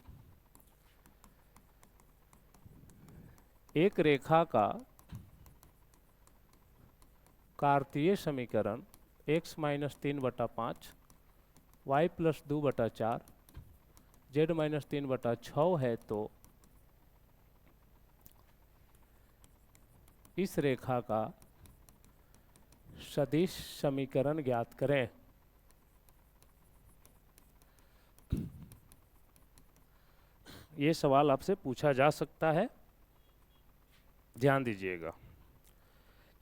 एक रेखा का कार्तीय समीकरण x minus 3/5 y plus 2/4 z minus 3/6 है, तो इस रेखा का सदिश समीकरण ज्ञात करें। ये सवाल आपसे पूछा जा सकता है, ध्यान दीजिएगा।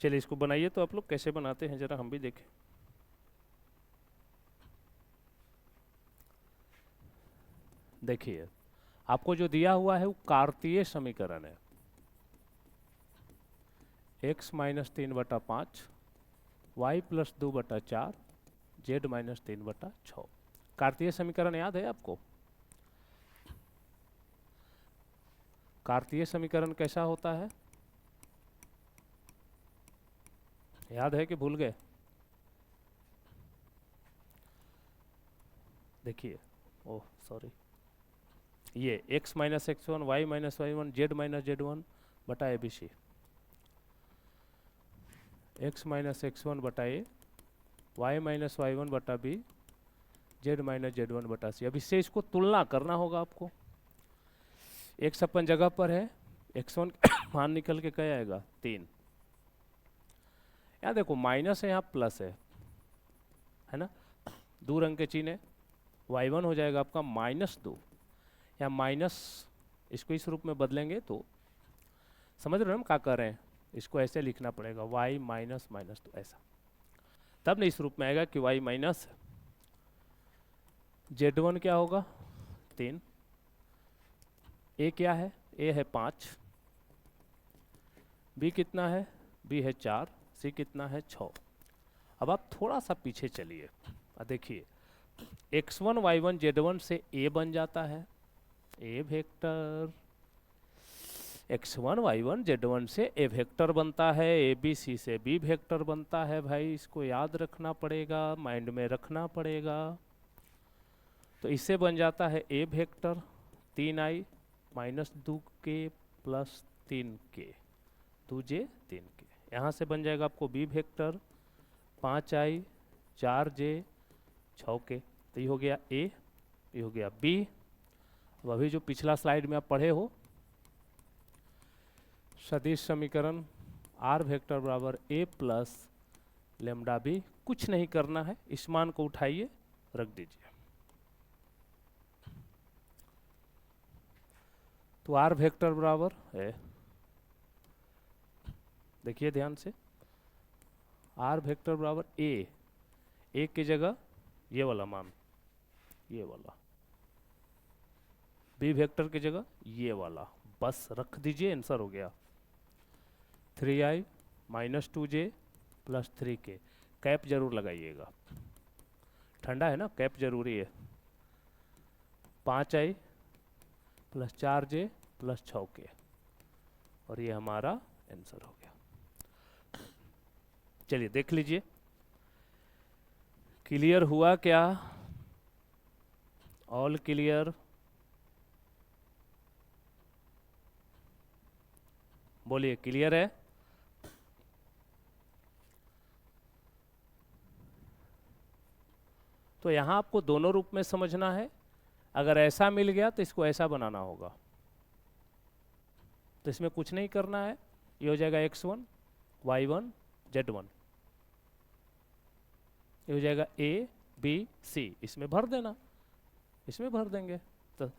चलिए इसको बनाइए, तो आप लोग कैसे बनाते हैं जरा हम भी देखें। देखिए आपको जो दिया हुआ है वो कार्तीय समीकरण है, x minus 3/5 y plus 2/4 z minus 3/6। कार्तीय समीकरण याद है आपको? कार्तीय समीकरण कैसा होता है, याद है कि भूल गए? देखिए, ओह सॉरी, ये x minus x1 y minus y1 z minus z1 बटा a b c, x minus x1 बटा ए, y माइनस y1 बटा बी, z माइनस z1 बटा सी। अब इससे इसको तुलना करना होगा आपको। x अपन जगह पर है, x1 मान निकल के क्या आएगा 3। यहाँ देखो माइनस है, यहाँ प्लस है ना, दो रंग के चिन्ह है, y1 हो जाएगा आपका -2, या माइनस, इसको इस रूप में बदलेंगे तो समझ रहे हो हम क्या कर रहे हैं, इसको ऐसे लिखना पड़ेगा y माइनस -2 ऐसा, तब नहीं इस रूप में आएगा कि y माइनस z1 क्या होगा 3, a क्या है, a है 5, b कितना है, b है 4, c कितना है 6। अब आप थोड़ा सा पीछे चलिए, देखिए x1 y1 z1 से a बन जाता है, a vector, x1 y1 z1 से a वेक्टर बनता है, a b c से b वेक्टर बनता है। भाई इसको याद रखना पड़ेगा, माइंड में रखना पड़ेगा। तो इससे बन जाता है a vector 3i minus 2k plus 3k, 2j 3k। यहाँ से बन जाएगा आपको b vector 5i 4j 6k। तो ये हो गया a, ये हो गया b। अब अभी जो पिछला स्लाइड में आप पढ़े हो, सदिश समीकरण r वेक्टर बराबर a प्लस लेमडा b, कुछ नहीं करना है, इस मान को उठाइए रख दीजिए। तो r वेक्टर बराबर है, देखिए ध्यान से, r वेक्टर बराबर a की जगह ये वाला मान, ये वाला, b वेक्टर की जगह ये वाला, बस रख दीजिए, आंसर हो गया 3i minus 2j plus 3k। Cap जरूर लगाइएगा, ठंडा है ना, कैप जरूरी है। 5i plus 4j plus 6k, और ये हमारा आंसर हो गया। चलिए देख लीजिए क्लियर हुआ क्या, ऑल क्लियर, बोलिए क्लियर है। तो यहां आपको दोनों रूप में समझना है, अगर ऐसा मिल गया तो इसको ऐसा बनाना होगा, तो इसमें कुछ नहीं करना है, ये हो जाएगा x1 y1 z1, ये हो जाएगा a b c, इसमें भर देना, इसमें भर देंगे तो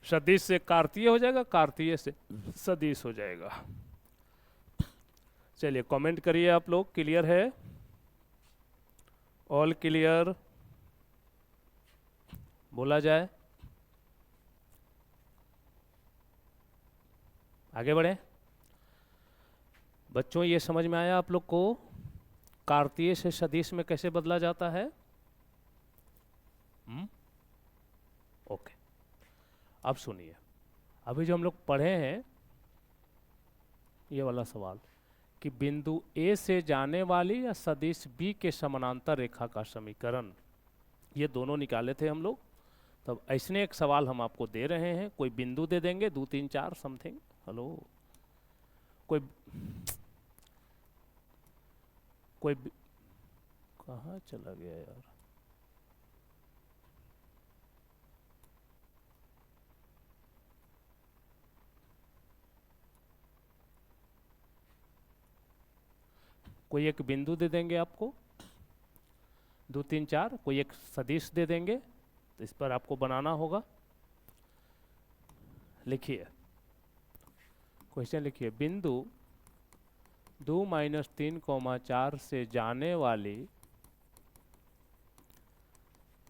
सदिश से कार्तीय हो जाएगा, कार्तीय से सदिश हो जाएगा। चलिए कमेंट करिए आप लोग, क्लियर है, ऑल क्लियर बोला जाए, आगे बढ़े। बच्चों ये समझ में आया आप लोग को कार्तीय से सदिश में कैसे बदला जाता है? ओके, अब सुनिए, अभी जो हम लोग पढ़े हैं ये वाला सवाल कि बिंदु A से जाने वाली या सदिश B के समानांतर रेखा का समीकरण, ये दोनों निकाले थे हम लोग। तब ऐसने एक सवाल हम आपको दे रहे हैं, कोई बिंदु दे देंगे 2 3 4 समथिंग, हेलो, कोई कहाँ चला गया यार, कोई एक बिंदु दे देंगे आपको 2 3 4, कोई एक सदिश दे देंगे, तो इस पर आपको बनाना होगा। लिखिए क्वेश्चन, लिखिए बिंदु 2-3, 4 से जाने वाली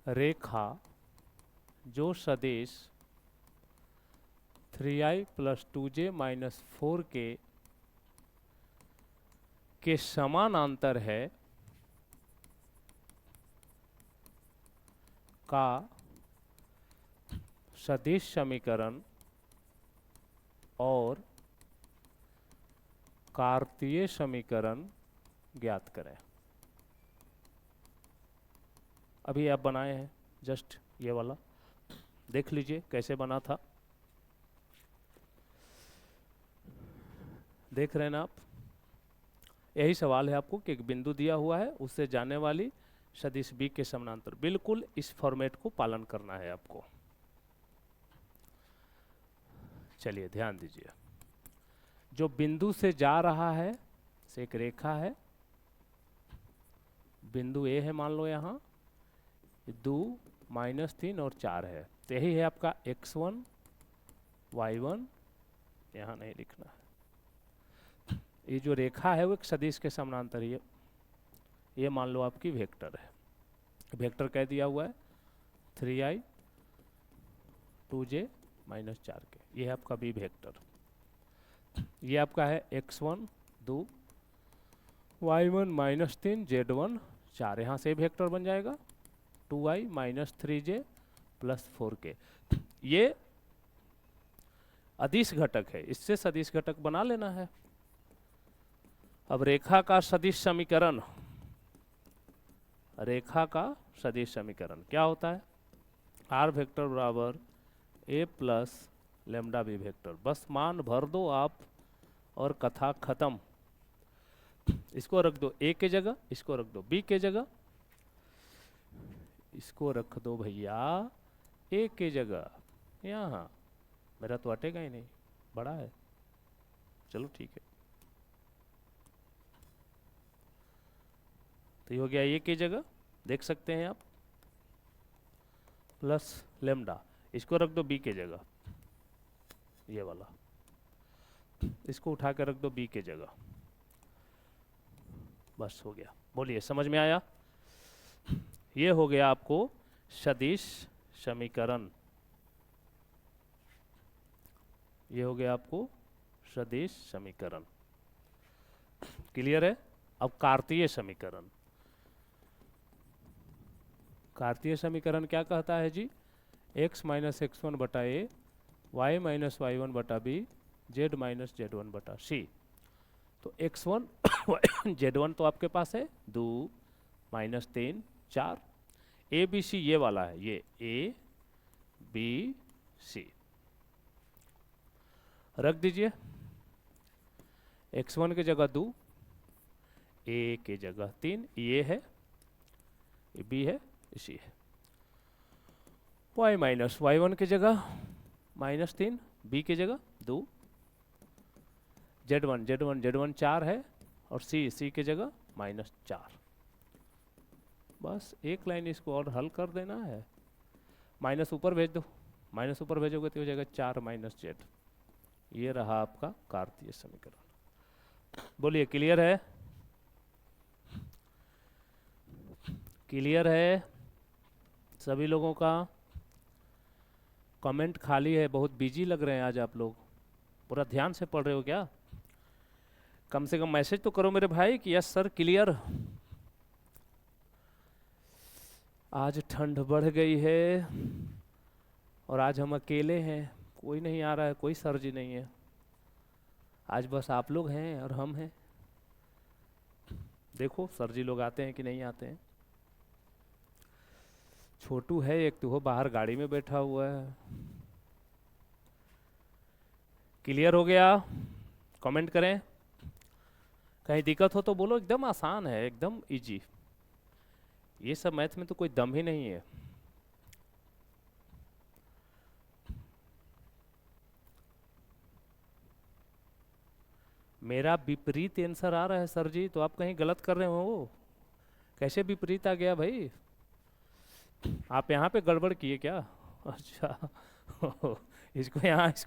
रेखा जो सदिश 3i + 2j - 4 के समानांतर है का सदिश समीकरण और कार्तीय समीकरण ज्ञात करें। अभी आप बनाए हैं जस्ट ये वाला, देख लीजिए कैसे बना था। देख रहे हैं ना आप? यही सवाल है आपको कि एक बिंदु दिया हुआ है, उससे जाने वाली सदिश b के समानांतर। बिल्कुल इस फॉर्मेट को पालन करना है आपको। चलिए ध्यान दीजिए, जो बिंदु से जा रहा है से एक रेखा है, बिंदु ए है मान लो, यहाँ 2, -3 और 4 है, तो यही है आपका x1 y1, यहाँ नहीं लिखना है। ये जो रेखा है वो एक सदिश के समानांतर है, ये मान लो आपकी वेक्टर है। वेक्टर कह दिया हुआ है 3i 2j - 4 के, ये है आपका बी वेक्टर। ये आपका है x1 2, y1 -3, z1 4, यहाँ से वेक्टर बन जाएगा 2i - 3j + 4k। ये अदिश घटक है, इससे सदिश घटक बना लेना है। अब रेखा का सदिश समीकरण, रेखा का सदिश समीकरण क्या होता है? r वेक्टर बराबर a + λb वेक्टर। बस मान भर दो आप और कथा खत्म। इसको रख दो a के जगह, इसको रख दो b के जगह, इसको रख दो भैया a के जगह। यहाँ मेरा तो अटेगा ही नहीं, बड़ा है। चलो ठीक है, तो ये हो गया a की जगह, देख सकते हैं आप, प्लस लेमडा। इसको रख दो b के जगह, ये वाला, इसको उठा कर रख दो b के जगह। बस हो गया। बोलिए समझ में आया? ये हो गया आपको सदिश समीकरण, ये हो गया आपको सदिश समीकरण। क्लियर है? अब कार्तीय समीकरण, कार्तीय समीकरण क्या कहता है जी? x - x1 बटा a, y - y1 बटा b, z - z1 बटा c। तो x1 z1 तो आपके पास है 2, -3, 4, a b c ये वाला है, ये a b c रख दीजिए। x1 की जगह 2, a की जगह 3, ये है, ये b है, इसी है। y - y1 की जगह -3, b की जगह 2, z1 4 है, और c की जगह -4। बस एक लाइन इसको और हल कर देना है। माइनस ऊपर भेज दो, माइनस ऊपर भेजोगे तो हो जाएगा 4 - z। ये रहा आपका कार्तीय समीकरण। बोलिए क्लियर है? क्लियर है सभी लोगों का? कमेंट खाली है, बहुत बिजी लग रहे हैं आज आप लोग। पूरा ध्यान से पढ़ रहे हो क्या? कम से कम मैसेज तो करो मेरे भाई कि यस सर क्लियर। आज ठंड बढ़ गई है और आज हम अकेले हैं, कोई नहीं आ रहा है, कोई सर जी नहीं है। आज बस आप लोग हैं और हम हैं। देखो सर जी लोग आते हैं कि नहीं आते हैं। छोटू है एक, तो वो बाहर गाड़ी में बैठा हुआ है। क्लियर हो गया? कमेंट करें। कहीं दिक्कत हो तो बोलो, एकदम आसान है, एकदम इजी। ये सब मैथ में तो कोई दम ही नहीं है। मेरा विपरीत आंसर आ रहा है सर जी, तो आप कहीं गलत कर रहे हो। कैसे विपरीत आ गया भाई? आप यहाँ पे गड़बड़ किए क्या? अच्छा इसको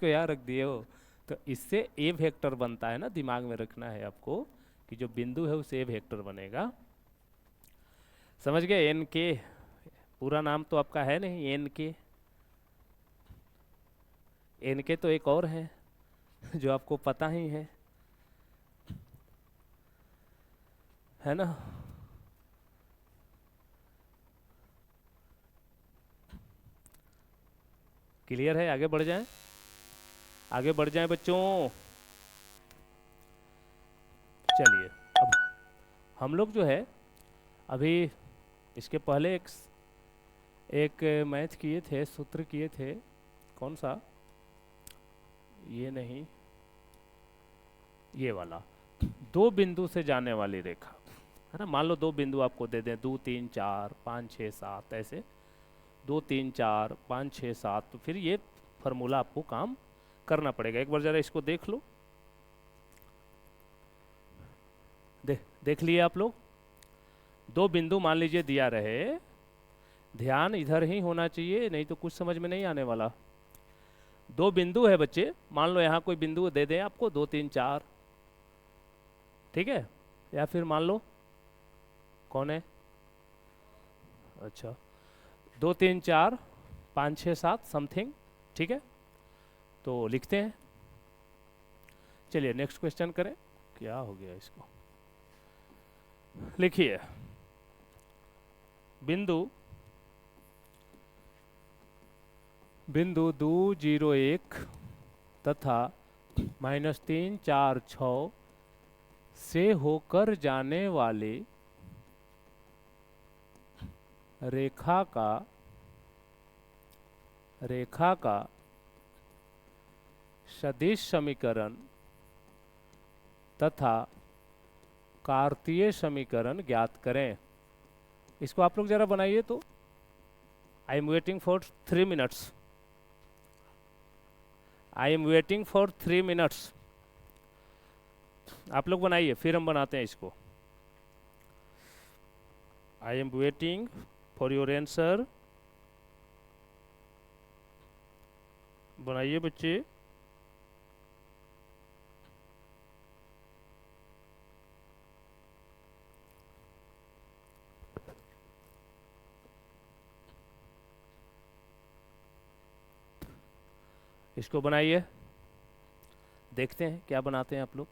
यहाँ रख दिए हो। तो इससे ए वेक्टर बनता है ना, दिमाग में रखना है आपको कि जो बिंदु है उसे वेक्टर बनेगा। समझ गए? एन के पूरा नाम तो आपका है नहीं, एन के। एन के तो एक और है जो आपको पता ही है ना? क्लियर है? आगे बढ़ जाएं, आगे बढ़ जाएं बच्चों। चलिए, अब हम लोग जो है अभी इसके पहले एक मैथ किए थे, सूत्र किए थे। कौन सा? ये नहीं, ये वाला। दो बिंदु से जाने वाली रेखा, है ना? मान लो दो बिंदु आपको दे दें, 2 3 4 5 6 7, ऐसे 2 3 4 5 6 7, तो फिर ये फार्मूला आपको काम करना पड़ेगा। एक बार जरा इसको देख लो। देख लिए आप लोग? दो बिंदु मान लीजिए दिया रहे, ध्यान इधर ही होना चाहिए, नहीं तो कुछ समझ में नहीं आने वाला। दो बिंदु है बच्चे, मान लो यहाँ कोई बिंदु दे दें आपको 2 3 4, ठीक है? या फिर मान लो कौन है? अच्छा, 2 3 4 5 6 7 समथिंग, ठीक है? तो लिखते हैं। चलिए नेक्स्ट क्वेश्चन करें। क्या हो गया इसको? लिखिए, बिंदु बिंदु 2 0 1 तथा -3 4 6 से होकर जाने वाली रेखा का सदिश समीकरण तथा कार्तीय समीकरण ज्ञात करें। इसको आप लोग जरा बनाइए तो। I am waiting for 3 minutes. I am waiting for 3 minutes. आप लोग बनाइए, फिर हम बनाते हैं इसको। I am waiting for your answer. बनाइए बच्चे। इसको बनाइए, देखते हैं क्या बनाते हैं आप लोग।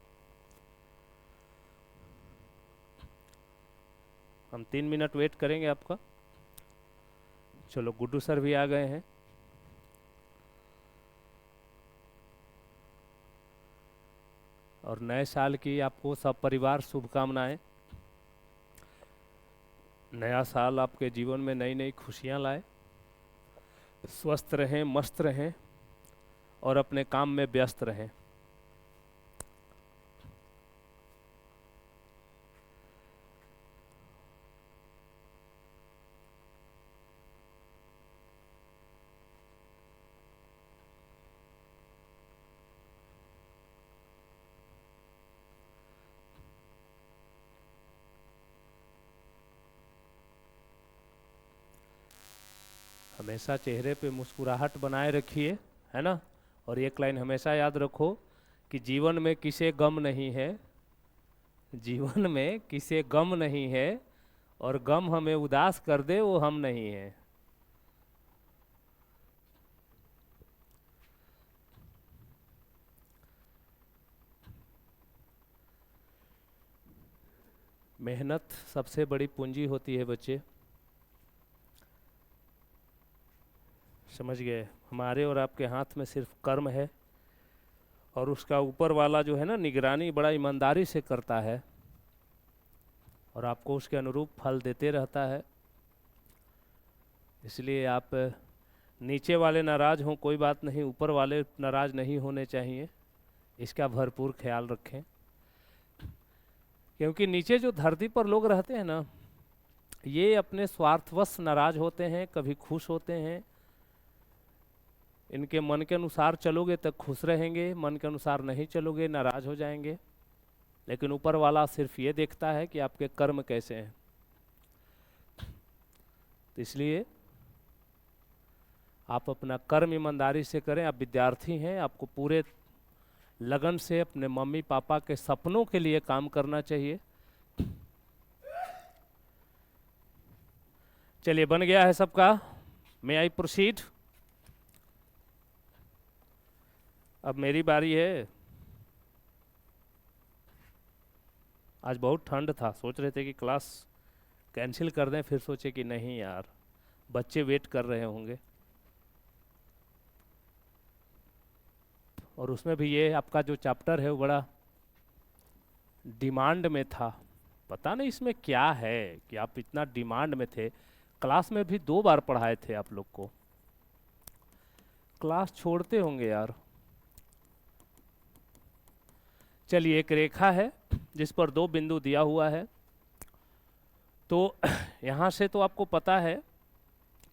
हम 3 मिनट वेट करेंगे आपका। चलो, गुड्डू सर भी आ गए हैं। और नए साल की आपको सब परिवार शुभकामनाएं। नया साल आपके जीवन में नई नई खुशियां लाए, स्वस्थ रहें, मस्त रहें और अपने काम में व्यस्त रहें। हमेशा चेहरे पे मुस्कुराहट बनाए रखिए, है ना? और एक लाइन हमेशा याद रखो कि जीवन में किसे गम नहीं है, जीवन में किसे गम नहीं है, और गम हमें उदास कर दे वो हम नहीं है। मेहनत सबसे बड़ी पूंजी होती है बच्चे, समझ गए? हमारे और आपके हाथ में सिर्फ कर्म है, और उसका ऊपर वाला जो है ना, निगरानी बड़ा ईमानदारी से करता है और आपको उसके अनुरूप फल देते रहता है। इसलिए आप नीचे वाले नाराज हों कोई बात नहीं, ऊपर वाले नाराज नहीं होने चाहिए, इसका भरपूर ख्याल रखें। क्योंकि नीचे जो धरती पर लोग रहते हैं ना, ये अपने स्वार्थवश नाराज होते हैं, कभी खुश होते हैं। इनके मन के अनुसार चलोगे तो खुश रहेंगे, मन के अनुसार नहीं चलोगे नाराज हो जाएंगे। लेकिन ऊपर वाला सिर्फ ये देखता है कि आपके कर्म कैसे हैं। तो इसलिए आप अपना कर्म ईमानदारी से करें। आप विद्यार्थी हैं, आपको पूरे लगन से अपने मम्मी पापा के सपनों के लिए काम करना चाहिए। चलिए, बन गया है सबका। मे आई प्रोसीड? अब मेरी बारी है। आज बहुत ठंड था, सोच रहे थे कि क्लास कैंसिल कर दें, फिर सोचे कि नहीं यार, बच्चे वेट कर रहे होंगे। और उसमें भी ये आपका जो चैप्टर है वो बड़ा डिमांड में था। पता नहीं इसमें क्या है कि आप इतना डिमांड में थे। क्लास में भी 2 बार पढ़ाए थे आप लोग को। क्लास छोड़ते होंगे यार। चलिए, एक रेखा है जिस पर 2 बिंदु दिया हुआ है। तो यहाँ से तो आपको पता है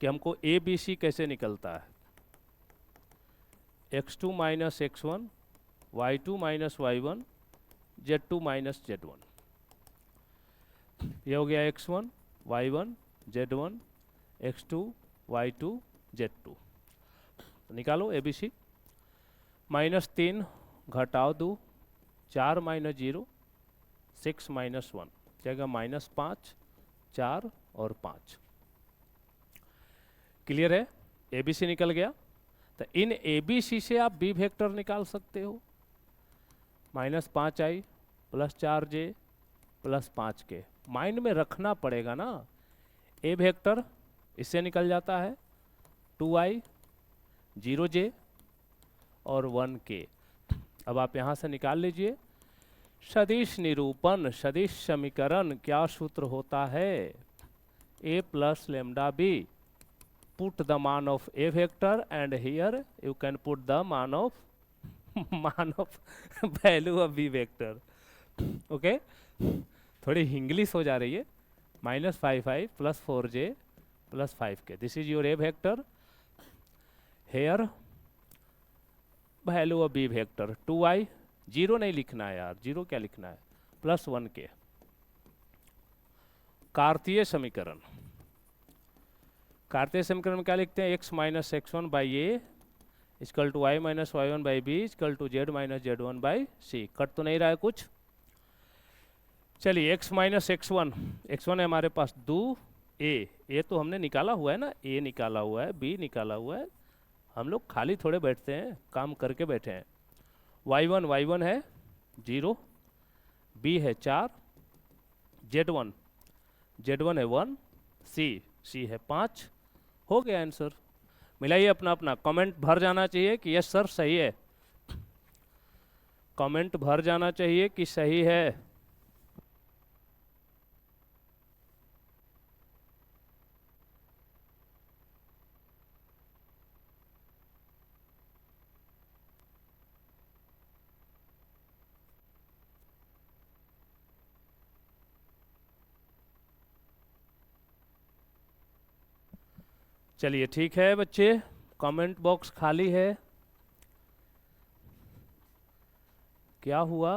कि हमको ए बी सी कैसे निकलता है। x2 minus x1, y2 minus y1, z2 minus z1। ये हो गया x1 y1 z1 x2 y2 z2। तो निकालो ए बी सी। -3 घटाओ 2, 4 माइनस 0, 6 माइनस 1, जगह -5, 4 और 5। क्लियर है? ए बी सी निकल गया। तो इन ए बी सी से आप बी वेक्टर निकाल सकते हो। -5i + 4j + 5k। माइंड में रखना पड़ेगा ना। ए वेक्टर इससे निकल जाता है 2i 0j और 1k। अब आप यहाँ से निकाल लीजिए। सदिश निरूपण, सदिश समीकरण क्या सूत्र होता है? a + λb। Put the man of a vector and here you can put the man of value of b vector. Okay? थोड़ी इंग्लिश हो जा रही है। -5i + 4j + 5k। This is your a vector. Here value of b vector 2i। 0 नहीं लिखना है यार, 0 क्या लिखना है, +1k। कार्तीय समीकरण। कार्तीय समीकरण में क्या लिखते हैं? x minus x1 by a equal to y minus y1 by b equal to z minus z1 by c. कट तो नहीं रहा है कुछ? चलिए, x माइनस x1 है हमारे पास 2a। तो हमने निकाला हुआ है ना, a निकाला हुआ है, b निकाला हुआ है। हम लोग खाली थोड़े बैठते हैं, काम करके बैठे हैं। y1 है 0, b है 4, z1 है 1, c है 5। हो गया आंसर। मिलाइए अपना अपना। कमेंट भर जाना चाहिए कि यस सर सही है। कमेंट भर जाना चाहिए कि सही है। चलिए ठीक है बच्चे, कमेंट बॉक्स खाली है। क्या हुआ?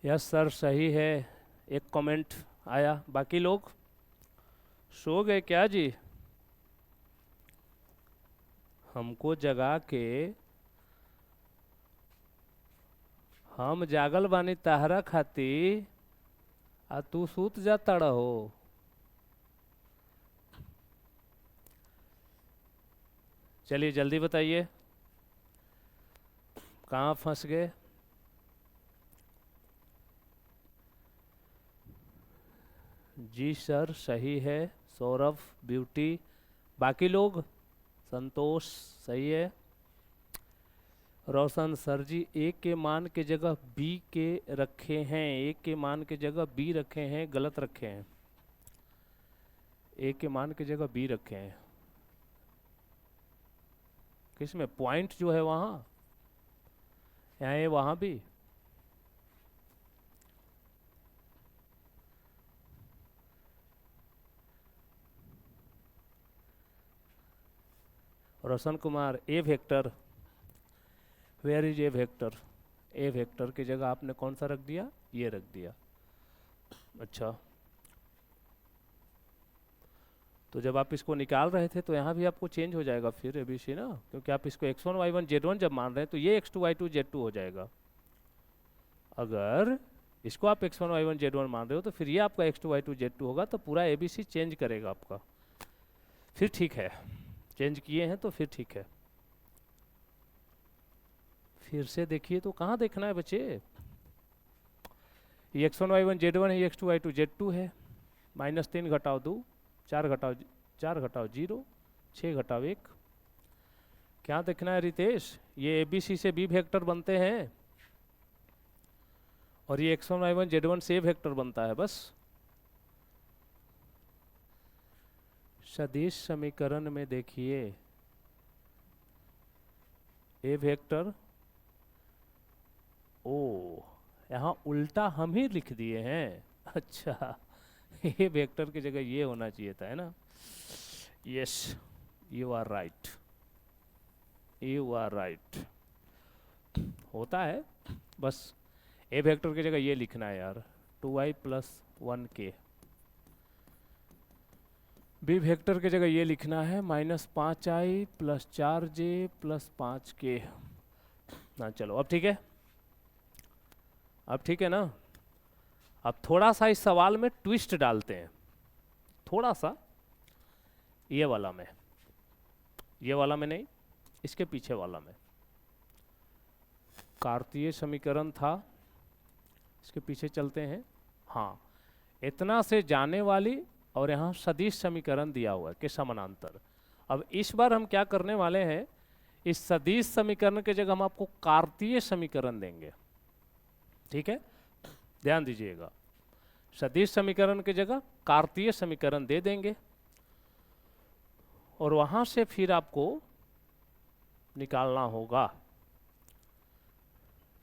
यस सर सही है, एक कमेंट आया। बाकी लोग सो गए क्या जी? हमको जगा के हम जागल बानी ताहरा खाती, आ तू सूत जाता रहो। चलिए जल्दी बताइए, कहाँ फंस गए? जी सर सही है। सौरभ, ब्यूटी, बाकी लोग? संतोष सही है। रोशन सर जी ए के मान के जगह बी के रखे हैं, ए के मान के जगह बी रखे हैं, गलत रखे हैं। ए के मान के जगह बी रखे हैं। किसमें? पॉइंट जो है वहां, यहाँ है वहां भी। Roshan Kumar, a vector, where is a vector? A vector की जगह आपने कौन सा रख दिया? ये रख दिया। अच्छा, तो जब आप इसको निकाल रहे थे तो यहाँ भी आपको चेंज हो जाएगा फिर एबीसी ना, क्योंकि आप इसको x1 y1 z1 जब मान रहे हैं तो ये x2 y2 z2 हो जाएगा। अगर इसको आप x1 y1 z1 मान रहे हो तो फिर ये आपका x2 y2 z2 होगा, तो पूरा एबीसी चेंज करेगा आपका। फिर ठीक है, चेंज किए हैं तो फिर ठीक है। फिर से देखिए तो कहाँ देखना है बच्चे, ये x1 y1 z1 है, ये x2 y2 z2 है। -3 घटाओ 2, 4 घटाओ 0, 6 घटाओ 1। क्या देखना है रितेश, ये एबीसी से बी वेक्टर बनते हैं और ये x1 y1 z1 से ए वेक्टर बनता है बस। सदिश समीकरण में देखिए ए वेक्टर, ओ यहाँ उल्टा हम ही लिख दिए हैं। अच्छा, ए वेक्टर की जगह ये होना चाहिए था, है ना। Yes, you are right, you are right. होता है, बस ए वेक्टर की जगह ये लिखना है यार, 2y + 1k। बी वेक्टर की जगह ये लिखना है -5i + 4j + 5k। ना चलो अब ठीक है, अब ठीक है ना। अब थोड़ा सा इस सवाल में ट्विस्ट डालते हैं, थोड़ा सा ये वाला में, ये वाला में नहीं, इसके पीछे वाला में। कार्तीय समीकरण था, इसके पीछे चलते हैं। हाँ, इतना से जाने वाली और यहाँ सदिश समीकरण दिया हुआ है कि समानांतर। अब इस बार हम क्या करने वाले हैं, इस सदिश समीकरण की जगह हम आपको कार्तीय समीकरण देंगे। ठीक है, ध्यान दीजिएगा, सदिश समीकरण की जगह कार्तीय समीकरण दे देंगे और वहां से फिर आपको निकालना होगा।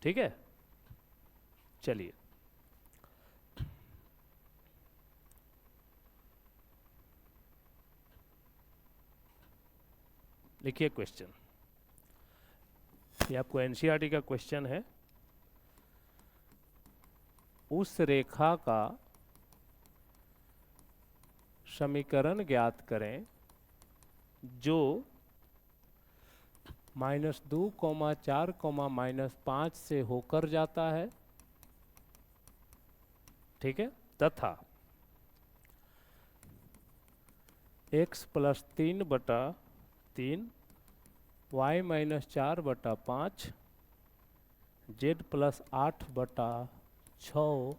ठीक है, चलिए लिखिए क्वेश्चन, ये आपको एनसीईआरटी का क्वेश्चन है। उस रेखा का समीकरण ज्ञात करें जो -2, 4, -5 से होकर जाता है। ठीक है, तथा x + 3/3, y - 4/5, z + 8/6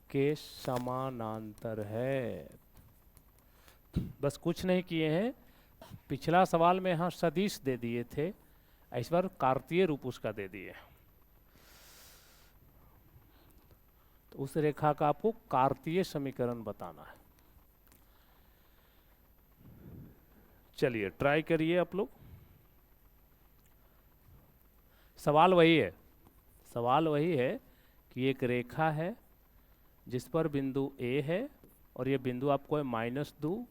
के समानांतर है। बस कुछ नहीं किए हैं, पिछला सवाल में यहाँ सदिश दे दिए थे, इस बार कार्तीय रूप उसका दे दिए। तो उस रेखा का आपको कार्तीय समीकरण बताना है। चलिए ट्राई करिए आप लोग। सवाल वही है, सवाल वही है कि एक रेखा है जिस पर बिंदु A है और ये बिंदु आपको है -2,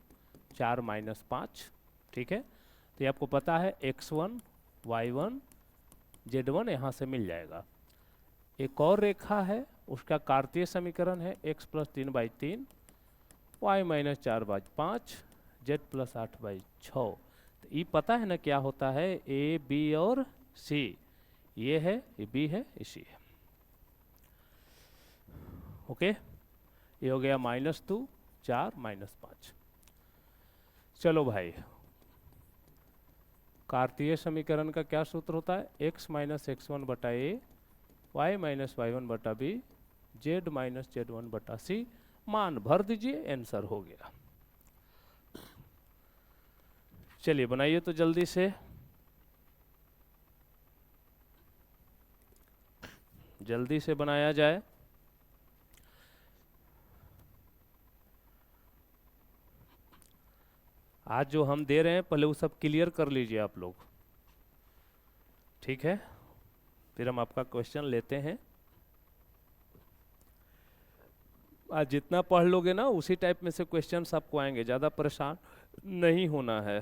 4, -5। ठीक है, तो ये आपको पता है x1 y1 z1 यहाँ से मिल जाएगा। एक और रेखा है, उसका कार्तीय समीकरण है x + 3/3, y - 4/5, z + 8/6। तो ये पता है ना क्या होता है, A, B और C। ये है, ये B है, ये C है। ओके, ये हो गया -2, 4, -5। चलो भाई, कार्तीय समीकरण का क्या सूत्र होता है, x - x1/a, y - y1/b, z - z1/c। मान भर दीजिए, आंसर हो गया। चलिए बनाइए तो जल्दी से, जल्दी से बनाया जाए। आज जो हम दे रहे हैं पहले वो सब क्लियर कर लीजिए आप लोग। ठीक है, फिर हम आपका क्वेश्चन लेते हैं। आज जितना पढ़ लोगे ना उसी टाइप में से क्वेश्चंस आपको आएंगे, ज़्यादा परेशान नहीं होना है।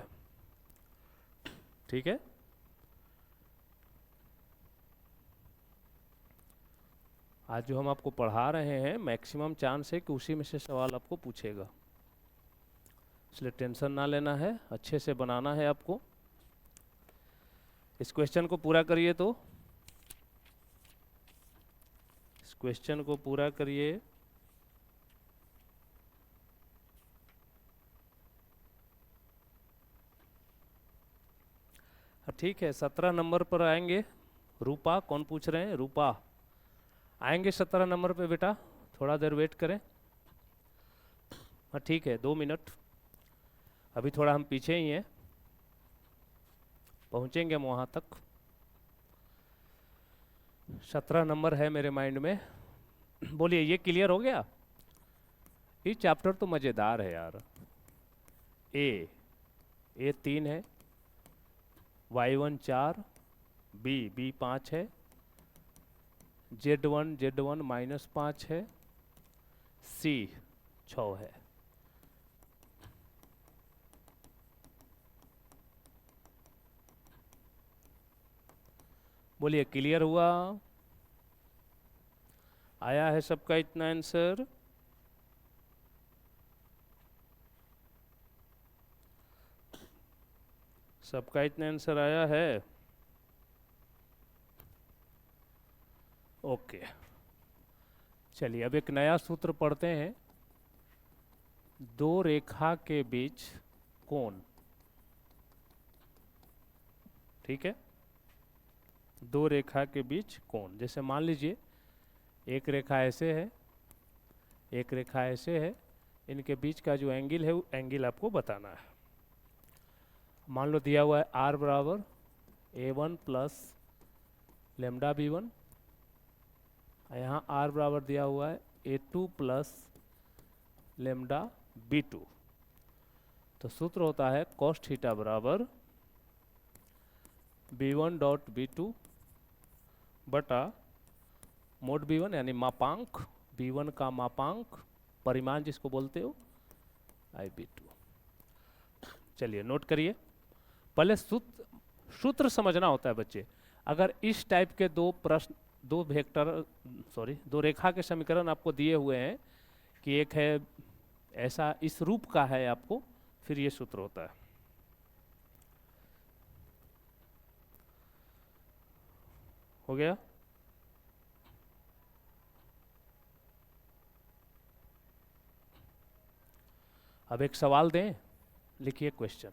ठीक है, आज जो हम आपको पढ़ा रहे हैं मैक्सिमम चांस है कि उसी में से सवाल आपको पूछेगा। इसलिए टेंशन ना लेना है, अच्छे से बनाना है आपको। इस क्वेश्चन को पूरा करिए, तो इस क्वेश्चन को पूरा करिए। ठीक है, 17 नंबर पर आएंगे। रूपा, कौन पूछ रहे हैं? रूपा आएंगे 17 नंबर पे बेटा, थोड़ा देर वेट करें। हाँ ठीक है, 2 मिनट, अभी थोड़ा हम पीछे ही हैं, पहुंचेंगे हम वहाँ तक। 17 नंबर है मेरे माइंड में। बोलिए, ये क्लियर हो गया? ये चैप्टर तो मज़ेदार है यार। ए 3 है, Y1 4, बी 5 है, Z1 -5 है, सी 6 है। बोलिए, क्लियर हुआ? आया है सबका इतना आंसर? सबका इतना आंसर आया है? ओके, चलिए अब एक नया सूत्र पढ़ते हैं। दो रेखा के बीच कोण, ठीक है, दो रेखा के बीच कोण। जैसे मान लीजिए एक रेखा ऐसे है, एक रेखा ऐसे है, इनके बीच का जो एंगल है वो एंगल आपको बताना है। मान लो दिया हुआ है R बराबर A1 प्लस लेमडा B1, यहाँ R बराबर दिया हुआ है A2 प्लस लेमडा B2। तो सूत्र होता है cos थीटा बराबर B1 डॉट B2 बटा मोड B1, यानी मापांक B1 का मापांक, परिमाण जिसको बोलते हो, I B2। चलिए नोट करिए, पहले सूत्र समझना होता है बच्चे। अगर इस टाइप के दो प्रश्न, दो रेखा के समीकरण आपको दिए हुए हैं कि एक है ऐसा इस रूप का है आपको, फिर ये सूत्र होता है। हो गया? अब एक सवाल दें, लिखिए क्वेश्चन,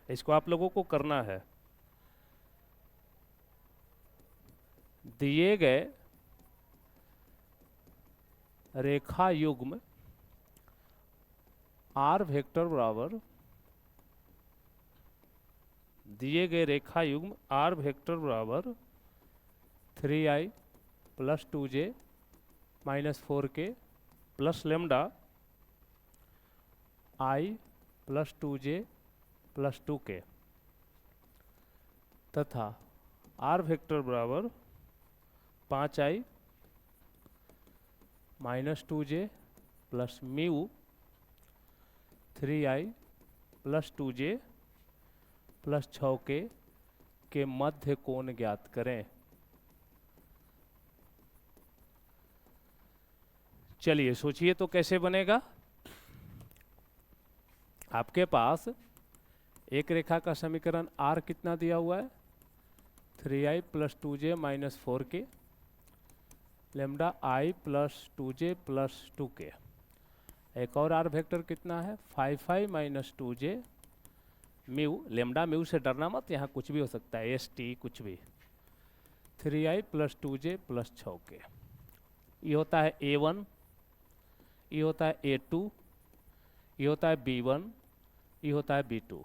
इसको आप लोगों को करना है। दिए गए रेखा युग्म R वेक्टर बराबर, दिए गए रेखा युग्म R वेक्टर बराबर 3i plus 2j minus 4k plus lambda i plus 2j plus 2k तथा R वेक्टर बराबर 5i minus 2j plus mu 3i plus 2j plus 6k के मध्य कोण ज्ञात करें। चलिए सोचिए तो कैसे बनेगा। आपके पास एक रेखा का समीकरण R कितना दिया हुआ है, 3i plus 2j minus 4k lambda i plus 2j plus 2k। एक और R वेक्टर कितना है, 5i minus 2j mu, lambda mu से डरना मत, यहाँ कुछ भी हो सकता है, एस टी कुछ भी, 3i plus 2j plus 6k। ये होता है A1, ये होता है A2, ये होता है B1, ये होता है B2।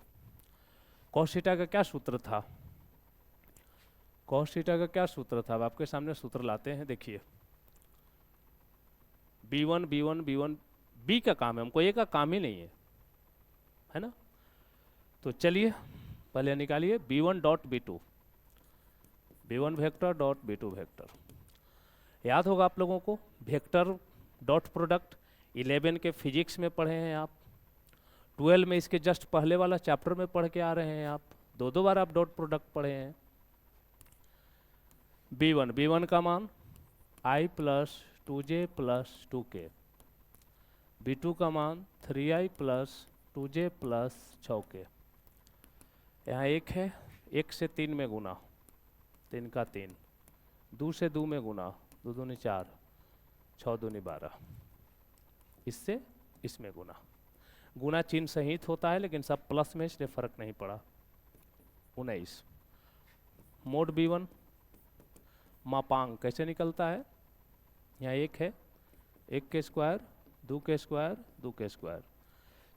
cos थीटा का क्या सूत्र था? cos थीटा का क्या सूत्र था? अब आपके सामने सूत्र लाते हैं, देखिए। B1 B1 B1, B का काम है, हमको A का काम ही नहीं है ना। तो चलिए पहले निकालिए B1 dot B2, B1 vector dot B2 vector. याद होगा आप लोगों को, वेक्टर डॉट प्रोडक्ट 11 के फिजिक्स में पढ़े हैं आप, 12 में इसके जस्ट पहले वाला चैप्टर में पढ़ के आ रहे हैं आप, दो बार आप डॉट प्रोडक्ट पढ़े हैं। B1 का मान i plus 2j plus 2k, B2 का मान 3i plus 2j plus 6k। यहाँ 1 है, 1 से 3 में गुना, 3 का 3, 2 से 2 में गुना, 2 दूनी 4, 6 दूनी 12, इससे इसमें गुना। गुना चिन्ह सहित होता है लेकिन सब प्लस में, इसलिए फर्क नहीं पड़ा। 19 मोड b1 मापांक कैसे निकलता है? यहाँ 1 है, 1 के स्क्वायर, 2 के स्क्वायर, 2 के स्क्वायर,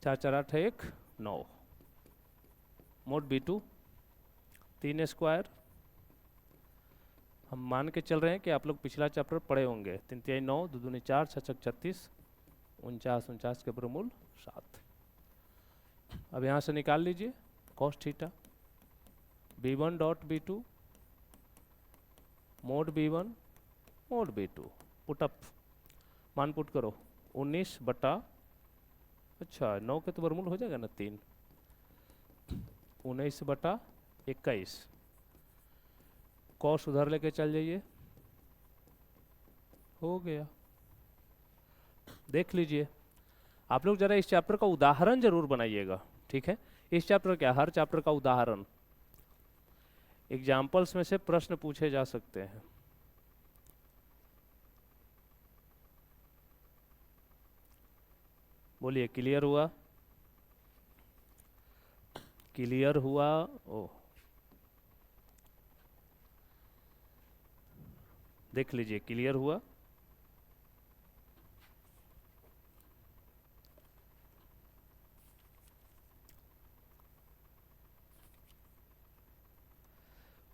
4 4 8 1 9। मोड b2 3 स्क्वायर, हम मान के चल रहे हैं कि आप लोग पिछला चैप्टर पढ़े होंगे। 3 3 9, 2 दूनी 4, 6 6 36, 49 49 के वर्गमूल 7। अब यहाँ से निकाल लीजिए cos theta, b1 dot b2 mode b1 mode b2, put up मान पुट करो, 19 बटा, अच्छा 9 के तो वर्गमूल हो जाएगा ना 3, 19 बटा 21। कॉस उधर लेके चल जाइए, हो गया। देख लीजिए आप लोग जरा इस चैप्टर का उदाहरण जरूर बनाइएगा, ठीक है? इस चैप्टर क्या, हर चैप्टर का उदाहरण, एग्जाम्पल्स में से प्रश्न पूछे जा सकते हैं। बोलिए क्लियर हुआ? क्लियर हुआ? ओ देख लीजिए क्लियर हुआ?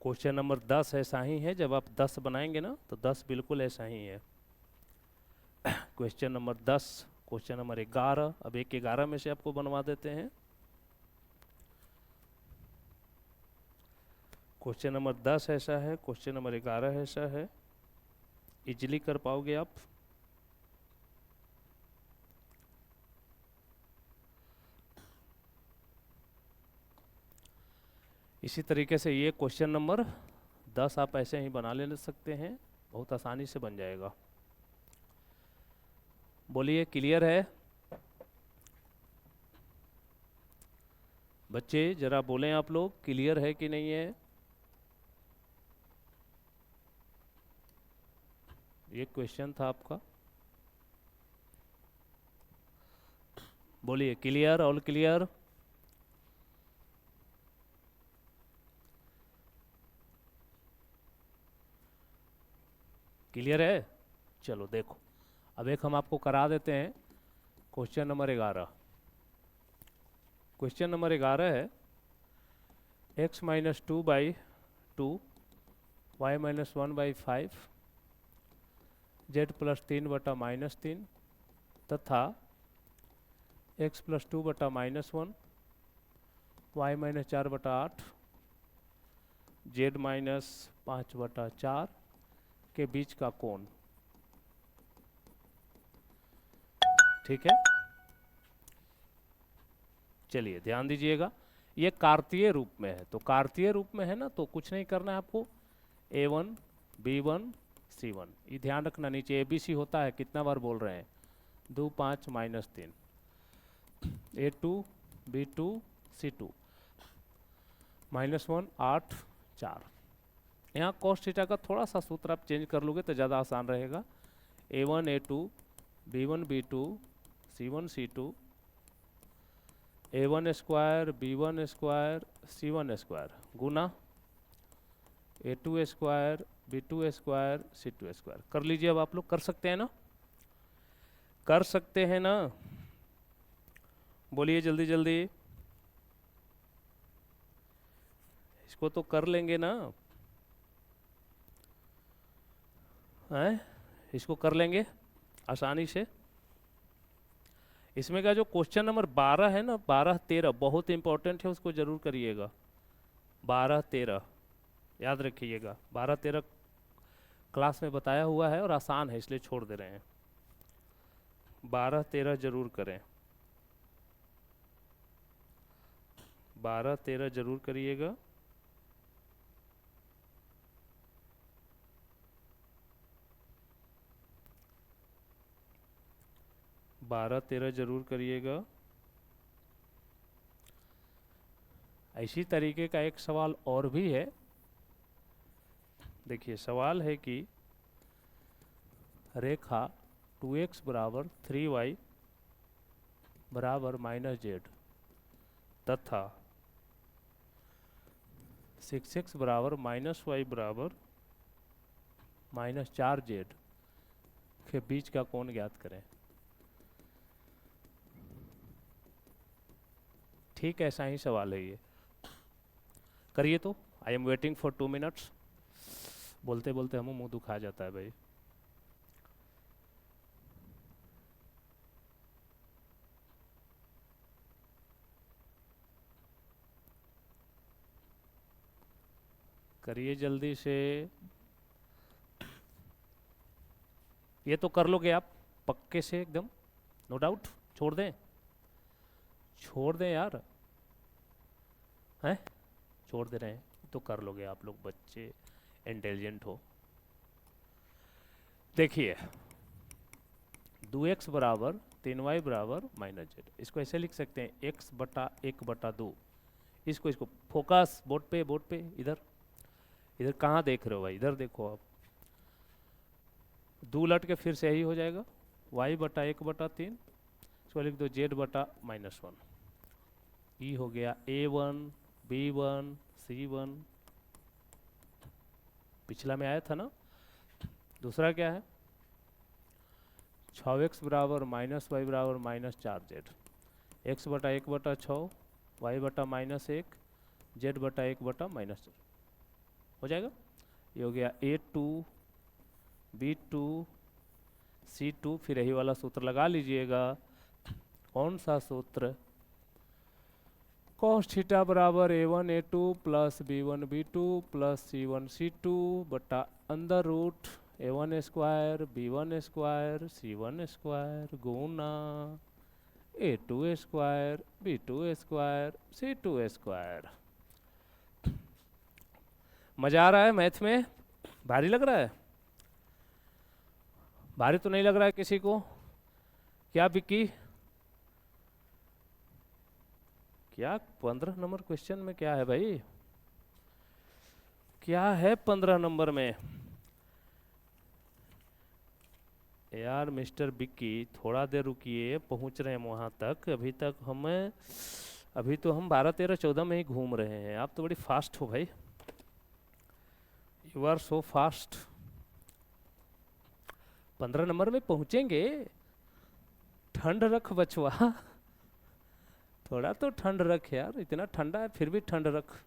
क्वेश्चन नंबर 10 ऐसा ही है, जब आप 10 बनाएंगे ना तो 10 बिल्कुल ऐसा ही है। क्वेश्चन नंबर 10, क्वेश्चन नंबर 11, अब एक 11 में से आपको बनवा देते हैं। क्वेश्चन नंबर 10 ऐसा है, क्वेश्चन नंबर 11 ऐसा है, इजीली कर पाओगे आप। इसी तरीके से ये क्वेश्चन नंबर 10 आप ऐसे ही बना ले सकते हैं, बहुत आसानी से बन जाएगा। बोलिए क्लियर है? बच्चे जरा बोलें आप लोग, क्लियर है कि नहीं है? ये क्वेश्चन था आपका, बोलिए क्लियर, ऑल क्लियर? क्लियर है? चलो देखो, अब एक हम आपको करा देते हैं क्वेश्चन नंबर 11। क्वेश्चन नंबर 11 है x minus 2/2 y minus 1/5 z plus 3 बटा -3 तथा x प्लस 2 बटा -1 y माइनस 4 बटा 8 z माइनस 5 बटा 4 के बीच का कोण। ठीक है, चलिए ध्यान दीजिएगा, ये कार्तीय रूप में है, तो कार्तीय रूप में है ना, तो कुछ नहीं करना है आपको, a1 b1 c1, ये ध्यान रखना, नीचे abc होता है, कितना बार बोल रहे हैं, 2 5 -3, a2 b2 c2 -1 8 4। यहाँ cos थीटा का थोड़ा सा सूत्र आप चेंज कर लोगे तो ज़्यादा आसान रहेगा, a1 a2 b1 b2 c1 c2 a1 square b1 square c1 square गुना a2 square b2 square c2 square. कर लीजिए, अब आप लोग कर सकते हैं ना, कर सकते हैं ना? बोलिए जल्दी जल्दी, इसको तो कर लेंगे ना? हैं? इसको कर लेंगे आसानी से। इसमें का जो क्वेश्चन नंबर 12 है ना, 12 13 बहुत इंपॉर्टेंट है, उसको जरूर करिएगा। 12 13 याद रखिएगा, 12 13 क्लास में बताया हुआ है और आसान है इसलिए छोड़ दे रहे हैं। 12 13 जरूर करें, 12 13 जरूर करिएगा। बारह तेरह जरूर करिएगा। इसी तरीके का एक सवाल और भी है। देखिए सवाल है कि रेखा 2x बराबर 3y बराबर -z तथा 6x बराबर -y बराबर -4z के बीच का कोण ज्ञात करें। ठीक ऐसा ही सवाल है ये, करिए तो। I am waiting for 2 minutes. बोलते बोलते हम मुंह दुखा जाता है भाई। करिए जल्दी से। ये तो कर लोगे आप पक्के से एकदम, नो डाउट। छोड़ दें, छोड़ दें यार, हैं? छोड़ दे रहे हैं तो कर लोगे आप लोग, बच्चे इंटेलिजेंट हो। देखिए 2x बराबर 3y बराबर -z, इसको ऐसे लिख सकते हैं x बटा 1/2। इसको फोकस बोर्ड पे, बोर्ड पे, इधर इधर कहाँ देख रहे हो भाई, इधर देखो आप। 2 उलट के फिर से यही हो जाएगा, y बटा 1/3, इसको लिख दो z बटा -1। ई हो गया a1 b1 c1, पिछला में आया था ना। दूसरा क्या है, 6x बराबर -y बराबर -4z, x बटा 1/6, y बटा -1, z बटा 1/-4 हो जाएगा। ये हो गया a2 b2 c2। फिर यही वाला सूत्र लगा लीजिएगा। कौन सा सूत्र, cos थीटा बराबर a1 a2 plus b1 b2 plus c1 c2 बटा under root a1 square b1 square c1 square गुना a2 square b2 square c2 square. मजा आ रहा है मैथ में? भारी लग रहा है? भारी तो नहीं लग रहा है किसी को? क्या बिक्की, क्या 15 नंबर क्वेश्चन में क्या है भाई? क्या है 15 नंबर में? यार मिस्टर बिक्की थोड़ा देर रुकिए, पहुंच रहे हैं वहां तक। अभी तो हम 12 13 14 में ही घूम रहे हैं। आप तो बड़ी फास्ट हो भाई, you are so fast. 15 number में पहुंचेंगे। ठंड रख बचवा, थोड़ा तो ठंड रख यार, इतना ठंडा है फिर भी ठंड रख।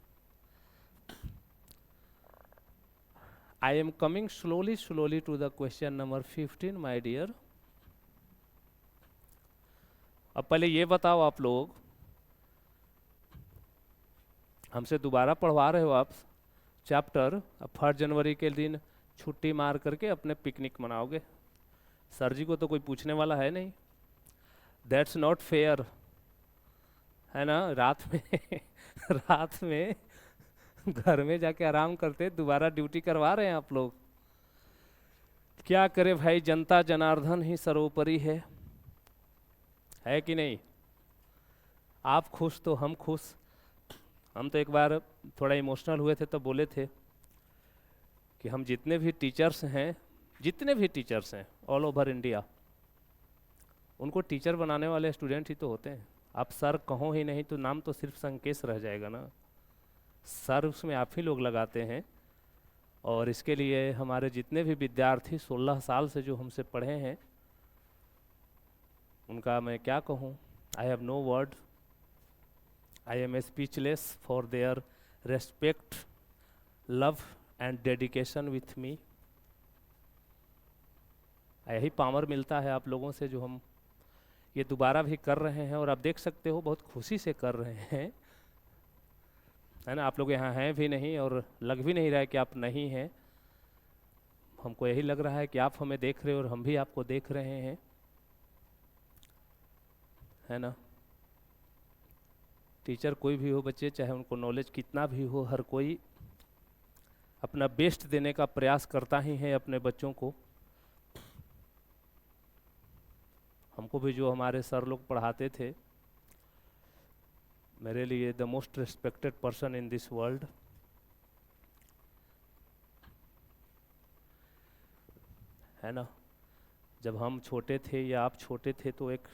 I am coming slowly slowly to the question number 15 my dear. अब पहले ये बताओ आप लोग, हमसे दोबारा पढ़वा रहे हो आप चैप्टर, अब 1 जनवरी के दिन छुट्टी मार करके अपने पिकनिक मनाओगे। सर जी को तो कोई पूछने वाला है नहीं। दैट्स नॉट फेयर, है ना। रात में रात में घर में जाके आराम करते, दोबारा ड्यूटी करवा रहे हैं आप लोग। क्या करे भाई, जनता जनार्दन ही सर्वोपरि है कि नहीं? आप खुश तो हम खुश। हम तो एक बार थोड़ा इमोशनल हुए थे तो बोले थे कि हम जितने भी टीचर्स हैं ऑल ओवर इंडिया, उनको टीचर बनाने वाले स्टूडेंट ही तो होते हैं। आप सर कहो ही नहीं तो नाम तो सिर्फ संकेश रह जाएगा ना। सर उसमें आप ही लोग लगाते हैं। और इसके लिए हमारे जितने भी विद्यार्थी 16 साल से जो हमसे पढ़े हैं, उनका मैं क्या कहूँ, I have no word. I am speechless for their respect, love and dedication with me. यही पावर मिलता है आप लोगों से, जो हम ये दोबारा भी कर रहे हैं। और आप देख सकते हो बहुत खुशी से कर रहे हैं, है ना। आप लोग यहाँ हैं भी नहीं और लग भी नहीं रहा है कि आप नहीं हैं। हमको यही लग रहा है कि आप हमें देख रहे हो और हम भी आपको देख रहे हैं, है ना। टीचर कोई भी हो बच्चे, चाहे उनको नॉलेज कितना भी हो, हर कोई अपना बेस्ट देने का प्रयास करता ही है अपने बच्चों को। हमको भी जो हमारे सर लोग पढ़ाते थे, मेरे लिए the most respected person in this world. है ना? जब हम छोटे थे या आप छोटे थे तो एक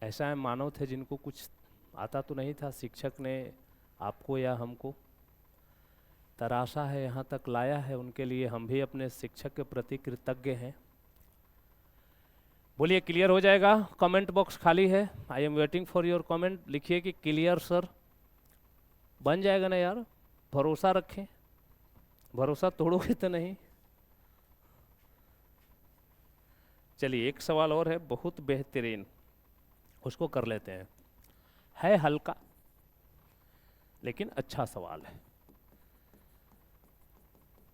ऐसा मानव थे जिनको कुछ आता तो नहीं था, शिक्षक ने आपको या हमको तराशा है, यहाँ तक लाया है, उनके लिए हम भी अपने शिक्षक के प्रति कृतज्ञ हैं। बोलिए क्लियर हो जाएगा? कमेंट बॉक्स खाली है, I am waiting for your comment. लिखिए कि क्लियर सर। बन जाएगा ना यार? भरोसा रखें, भरोसा तोड़ोगे तो नहीं। चलिए एक सवाल और है, बहुत बेहतरीन, उसको कर लेते हैं। है हल्का लेकिन अच्छा सवाल है।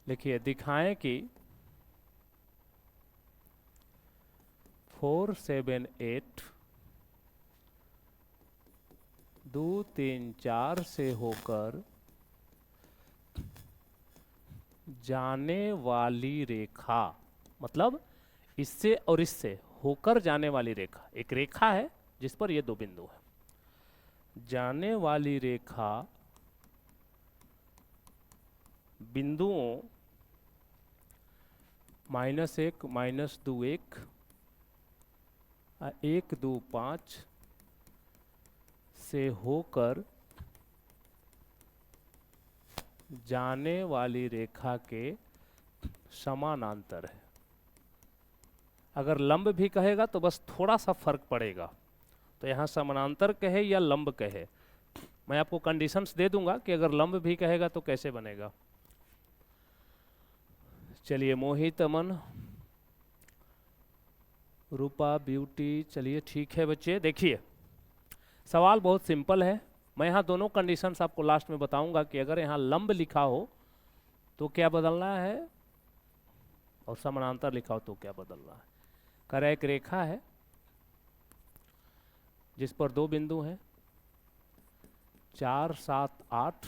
लिखिए, दिखाएं कि 4 7 8 2 3 4 से होकर जाने वाली रेखा, मतलब इससे और इससे होकर जाने वाली रेखा, एक रेखा है जिस पर ये दो बिंदु है, जाने वाली रेखा बिंदुओं -1 -2 1 1 2 5 से होकर जाने वाली रेखा के समानांतर है। अगर लंब भी कहेगा तो बस थोड़ा सा फर्क पड़ेगा, तो यहाँ समानांतर कहे या लंब कहे, मैं आपको कंडीशंस दे दूंगा कि अगर लंब भी कहेगा तो कैसे बनेगा। चलिए, मोहित, अमन, रूपा, ब्यूटी, चलिए ठीक है बच्चे। देखिए सवाल बहुत सिंपल है, मैं यहाँ दोनों कंडीशंस आपको लास्ट में बताऊंगा कि अगर यहाँ लंब लिखा हो तो क्या बदलना है और समानांतर लिखा हो तो क्या बदलना है। करें, एक रेखा है जिस पर दो बिंदु हैं, 4 7 8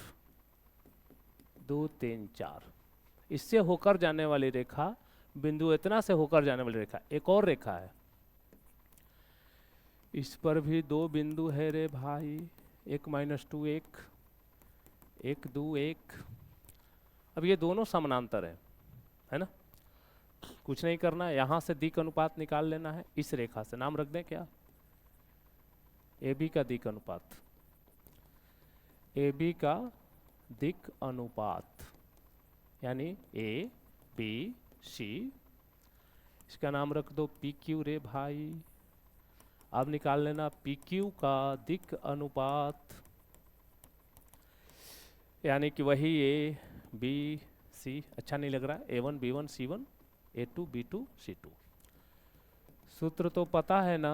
2 3 4, इससे होकर जाने वाली रेखा, बिंदु इतना से होकर जाने वाली रेखा। एक और रेखा है, इस पर भी दो बिंदु है रे भाई, 1 -2 1 1 2 1। अब ये दोनों समानांतर है ना? कुछ नहीं करना है, यहां से दिक् अनुपात निकाल लेना है। इस रेखा से नाम रख दें क्या? ए बी का दिक् अनुपात, ए बी का दिक् अनुपात यानी ए बी सी, इसका नाम रख दो पी क्यू रे भाई। अब निकाल लेना पी क्यू का दिक् अनुपात, यानी कि वही ए बी सी। अच्छा नहीं लग रहा है? A1 B1 C1 A2 B2 C2। सूत्र तो पता है ना?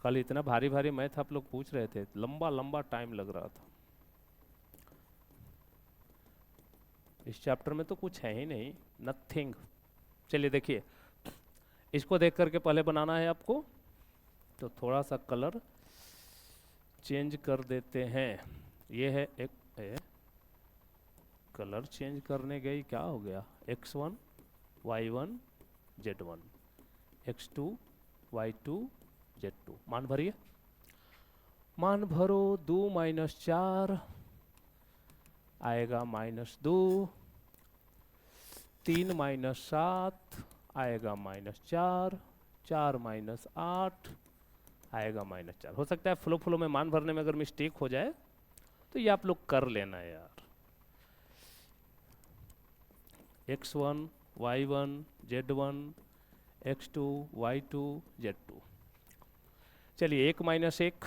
कल इतना भारी भारी मैथ आप लोग पूछ रहे थे, लंबा लंबा टाइम लग रहा था। इस चैप्टर में तो कुछ है ही नहीं, नथिंग। चलिए देखिए, इसको देख करके पहले बनाना है आपको, तो थोड़ा सा कलर चेंज कर देते हैं। ये है एक कलर चेंज करने गई, क्या हो गया? x1 y1 z1 x2 y2 z2। मान भरिए, मान भरो। 2 - 4 आएगा -2, 3 - 7 आएगा -4, 4 - 8 आएगा -4। हो सकता है फ्लो फ्लो में मान भरने में अगर मिस्टेक हो जाए तो ये आप लोग कर लेना यार। x1 y1 z1 x2 y2 z2। चलिए 1 - 1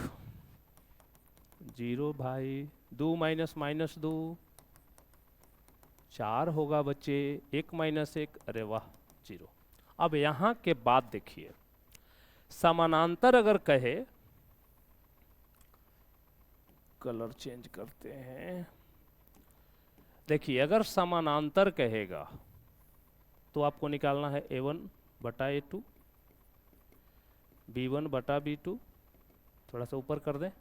0 भाई, 2 - -2 4 होगा बच्चे, 1 - 1 अरे वाह 0। अब यहां के बाद देखिए, समानांतर अगर कहे, कलर चेंज करते हैं। देखिए अगर समानांतर कहेगा तो आपको निकालना है A1 बटा A2 B1 बटा B2, थोड़ा सा ऊपर कर दें,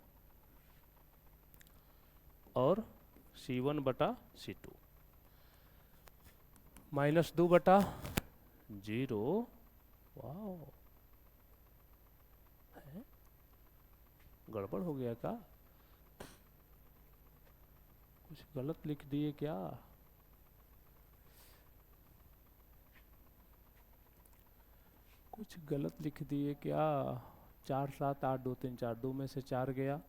और C1 बटा C2 -2 बटा 0। वाह, गड़बड़ हो गया क्या? कुछ गलत लिख दिए क्या? कुछ गलत लिख दिए क्या? 4 7 8 2 3 4, 2 में से 4 गया,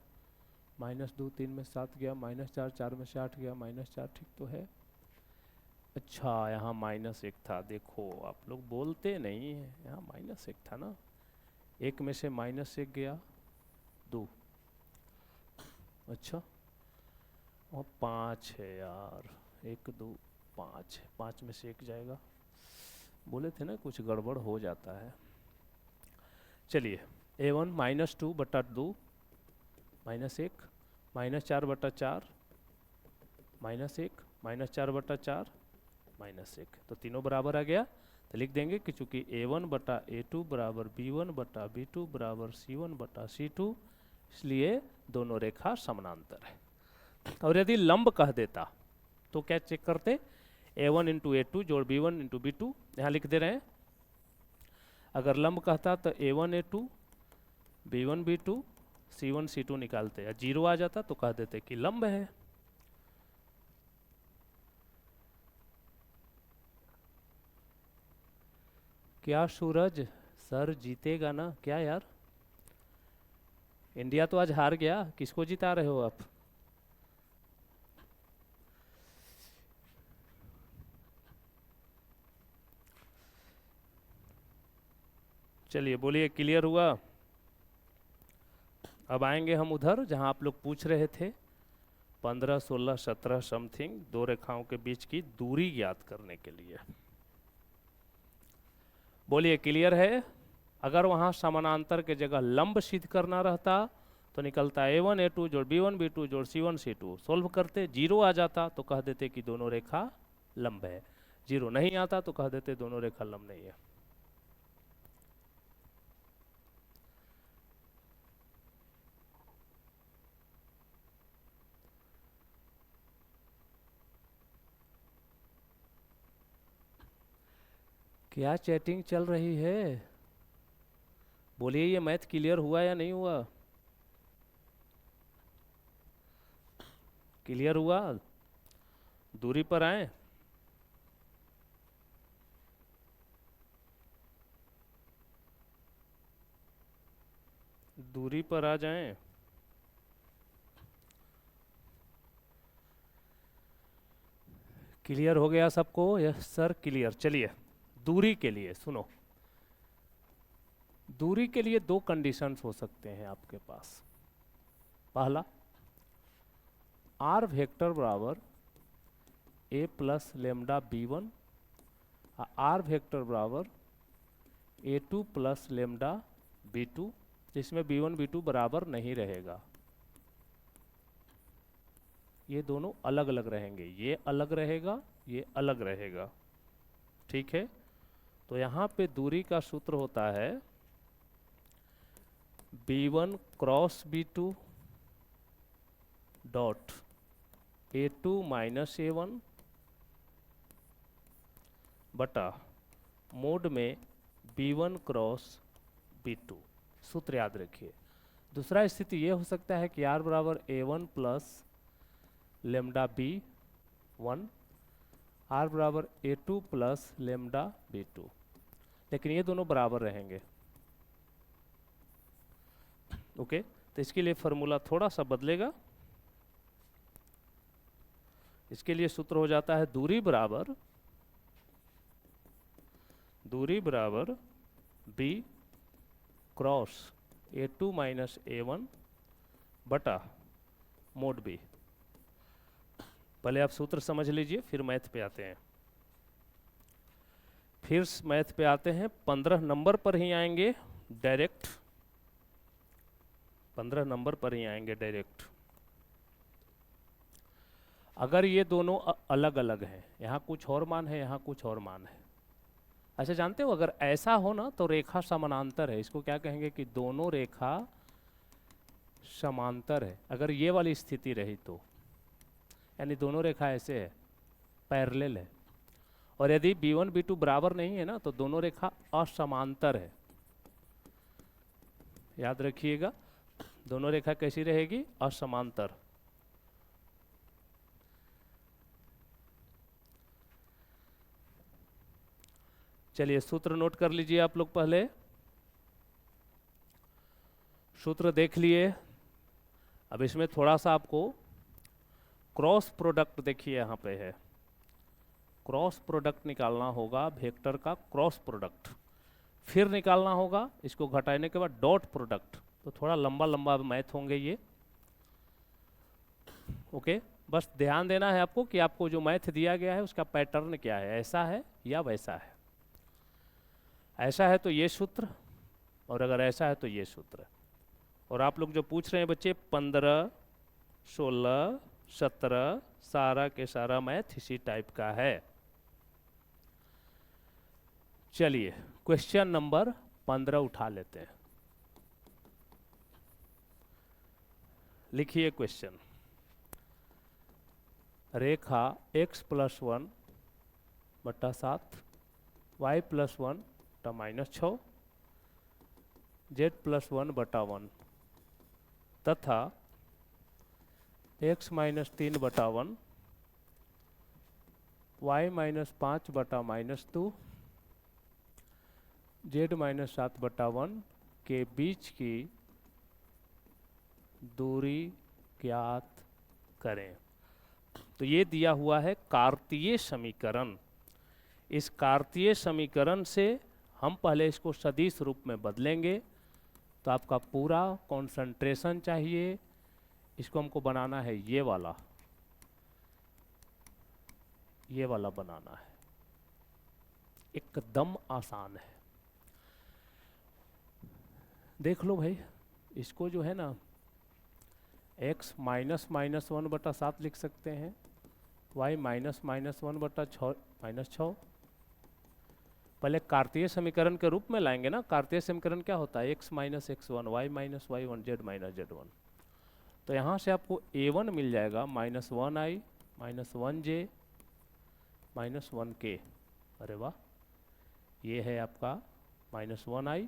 -2 3 में 7 गया, -4 4 में से 8 गया, -4 ठीक तो है। अच्छा यहाँ -1 था, देखो आप लोग बोलते नहीं हैं, यहाँ -1 था ना, 1 में से -1 गया 2, अच्छा और 5 है यार, 1 2 5 है, 5 में से 1 जाएगा, बोले थे ना कुछ गड़बड़ हो जाता है। चलिए A1 -2 बटा 2 -1, -4 बटा 4 -1, -4 बटा 4 -1, तो तीनों बराबर आ गया। तो लिख देंगे कि चूंकि A1 बटा A2 बराबर B1 बटा B2 बराबर C1 बटा C2, इसलिए दोनों रेखा समानांतर है। और यदि लंब कह देता तो क्या चेक करते? A1 इंटू A2 जोड़ B1 इंटू B2, यहाँ लिख दे रहे हैं। अगर लंब कहता तो A1 A2 B1 B2 C1 C2 निकालते, या 0 आ जाता तो कह देते कि लंब है। क्या सूरज सर जीतेगा ना क्या यार? इंडिया तो आज हार गया, किसको जिता रहे हो आप? चलिए बोलिए, क्लियर हुआ? अब आएंगे हम उधर जहां आप लोग पूछ रहे थे 15 16 17 समथिंग, दो रेखाओं के बीच की दूरी ज्ञात करने के लिए। बोलिए क्लियर है? अगर वहां समानांतर के जगह लंब सिद्ध करना रहता तो निकलता A1 A2 जोड़ B1 B2 जोड़ C1 C2, सोल्व करते, 0 आ जाता तो कह देते कि दोनों रेखा लंब है, 0 नहीं आता तो कह देते दोनों रेखा लंब नहीं है। क्या चैटिंग चल रही है? बोलिए ये मैथ क्लियर हुआ या नहीं हुआ? क्लियर हुआ? दूरी पर आए। दूरी पर आ जाएं। क्लियर हो गया सबको? Yes sir clear. चलिए दूरी के लिए सुनो, दूरी के लिए दो कंडीशंस हो सकते हैं आपके पास। पहला, आर वेक्टर बराबर a plus lambda B1, r vector बराबर A2 प्लस लेमडा B2, जिसमें B1 B2 बराबर नहीं रहेगा, ये दोनों अलग अलग रहेंगे, ये अलग रहेगा, ये अलग रहेगा, ठीक है। तो यहाँ पे दूरी का सूत्र होता है B1 cross B2 dot A2 minus A1 बटा मोड में B1 क्रॉस B2, सूत्र याद रखिए। दूसरा स्थिति ये हो सकता है कि R बराबर A1 plus lambda B1, R बराबर A2 प्लस लेमडा B2, लेकिन ये दोनों बराबर रहेंगे, ओके। तो इसके लिए फॉर्मूला थोड़ा सा बदलेगा, इसके लिए सूत्र हो जाता है दूरी बराबर B cross A2 minus A1 बटा मोड B। पहले आप सूत्र समझ लीजिए, फिर मैथ पे आते हैं। फिर मैथ पे आते हैं, 15 नंबर पर ही आएंगे डायरेक्ट, 15 नंबर पर ही आएंगे डायरेक्ट। अगर ये दोनों अलग अलग हैं, यहाँ कुछ और मान है, यहाँ कुछ और मान है, अच्छा जानते हो अगर ऐसा हो ना तो रेखा समानांतर है, इसको क्या कहेंगे कि दोनों रेखा समांतर है। अगर ये वाली स्थिति रही तो यानी दोनों रेखा ऐसे है, पैरेलल है। और यदि B1 B2 बराबर नहीं है ना तो दोनों रेखा असमांतर है, याद रखिएगा। दोनों रेखा कैसी रहेगी? असमांतर। चलिए सूत्र नोट कर लीजिए आप लोग पहले। सूत्र देख लिए। अब इसमें थोड़ा सा आपको क्रॉस प्रोडक्ट, देखिए यहाँ पे है, क्रॉस प्रोडक्ट निकालना होगा, वेक्टर का क्रॉस प्रोडक्ट। फिर निकालना होगा इसको घटाने के बाद डॉट प्रोडक्ट। तो थोड़ा लंबा लंबा मैथ होंगे ये। ओके, बस ध्यान देना है आपको कि आपको जो मैथ दिया गया है उसका पैटर्न क्या है, ऐसा है या वैसा है। ऐसा है तो ये सूत्र, और अगर ऐसा है तो ये सूत्र। और आप लोग जो पूछ रहे हैं बच्चे 15, 16, 17, सारा के सारा मैथ इसी टाइप का है। चलिए क्वेश्चन नंबर 15 उठा लेते हैं। लिखिए क्वेश्चन। रेखा x + 1 बटा 7, y + 1 बटा -6, z + 1 बटा 1 तथा x - 3 बटा 1, y - 5 बटा -2, z - 7 बटा 1 के बीच की दूरी ज्ञात करें। तो ये दिया हुआ है कार्तीय समीकरण। इस कार्तीय समीकरण से हम पहले इसको सदिश रूप में बदलेंगे। तो आपका पूरा कंसंट्रेशन चाहिए, इसको हमको बनाना है ये वाला बनाना है। एकदम आसान है। देख लो भाई, इसको जो है ना x -1 बटा 7 लिख सकते हैं, y -1 बटा 6। पहले कार्तीय समीकरण के रूप में लाएंगे ना। कार्तीय समीकरण क्या होता है? x - x1, y - y1, z - z1। तो यहाँ से आपको a1 मिल जाएगा -1i -1j -1k। अरे वाह, ये है आपका -1i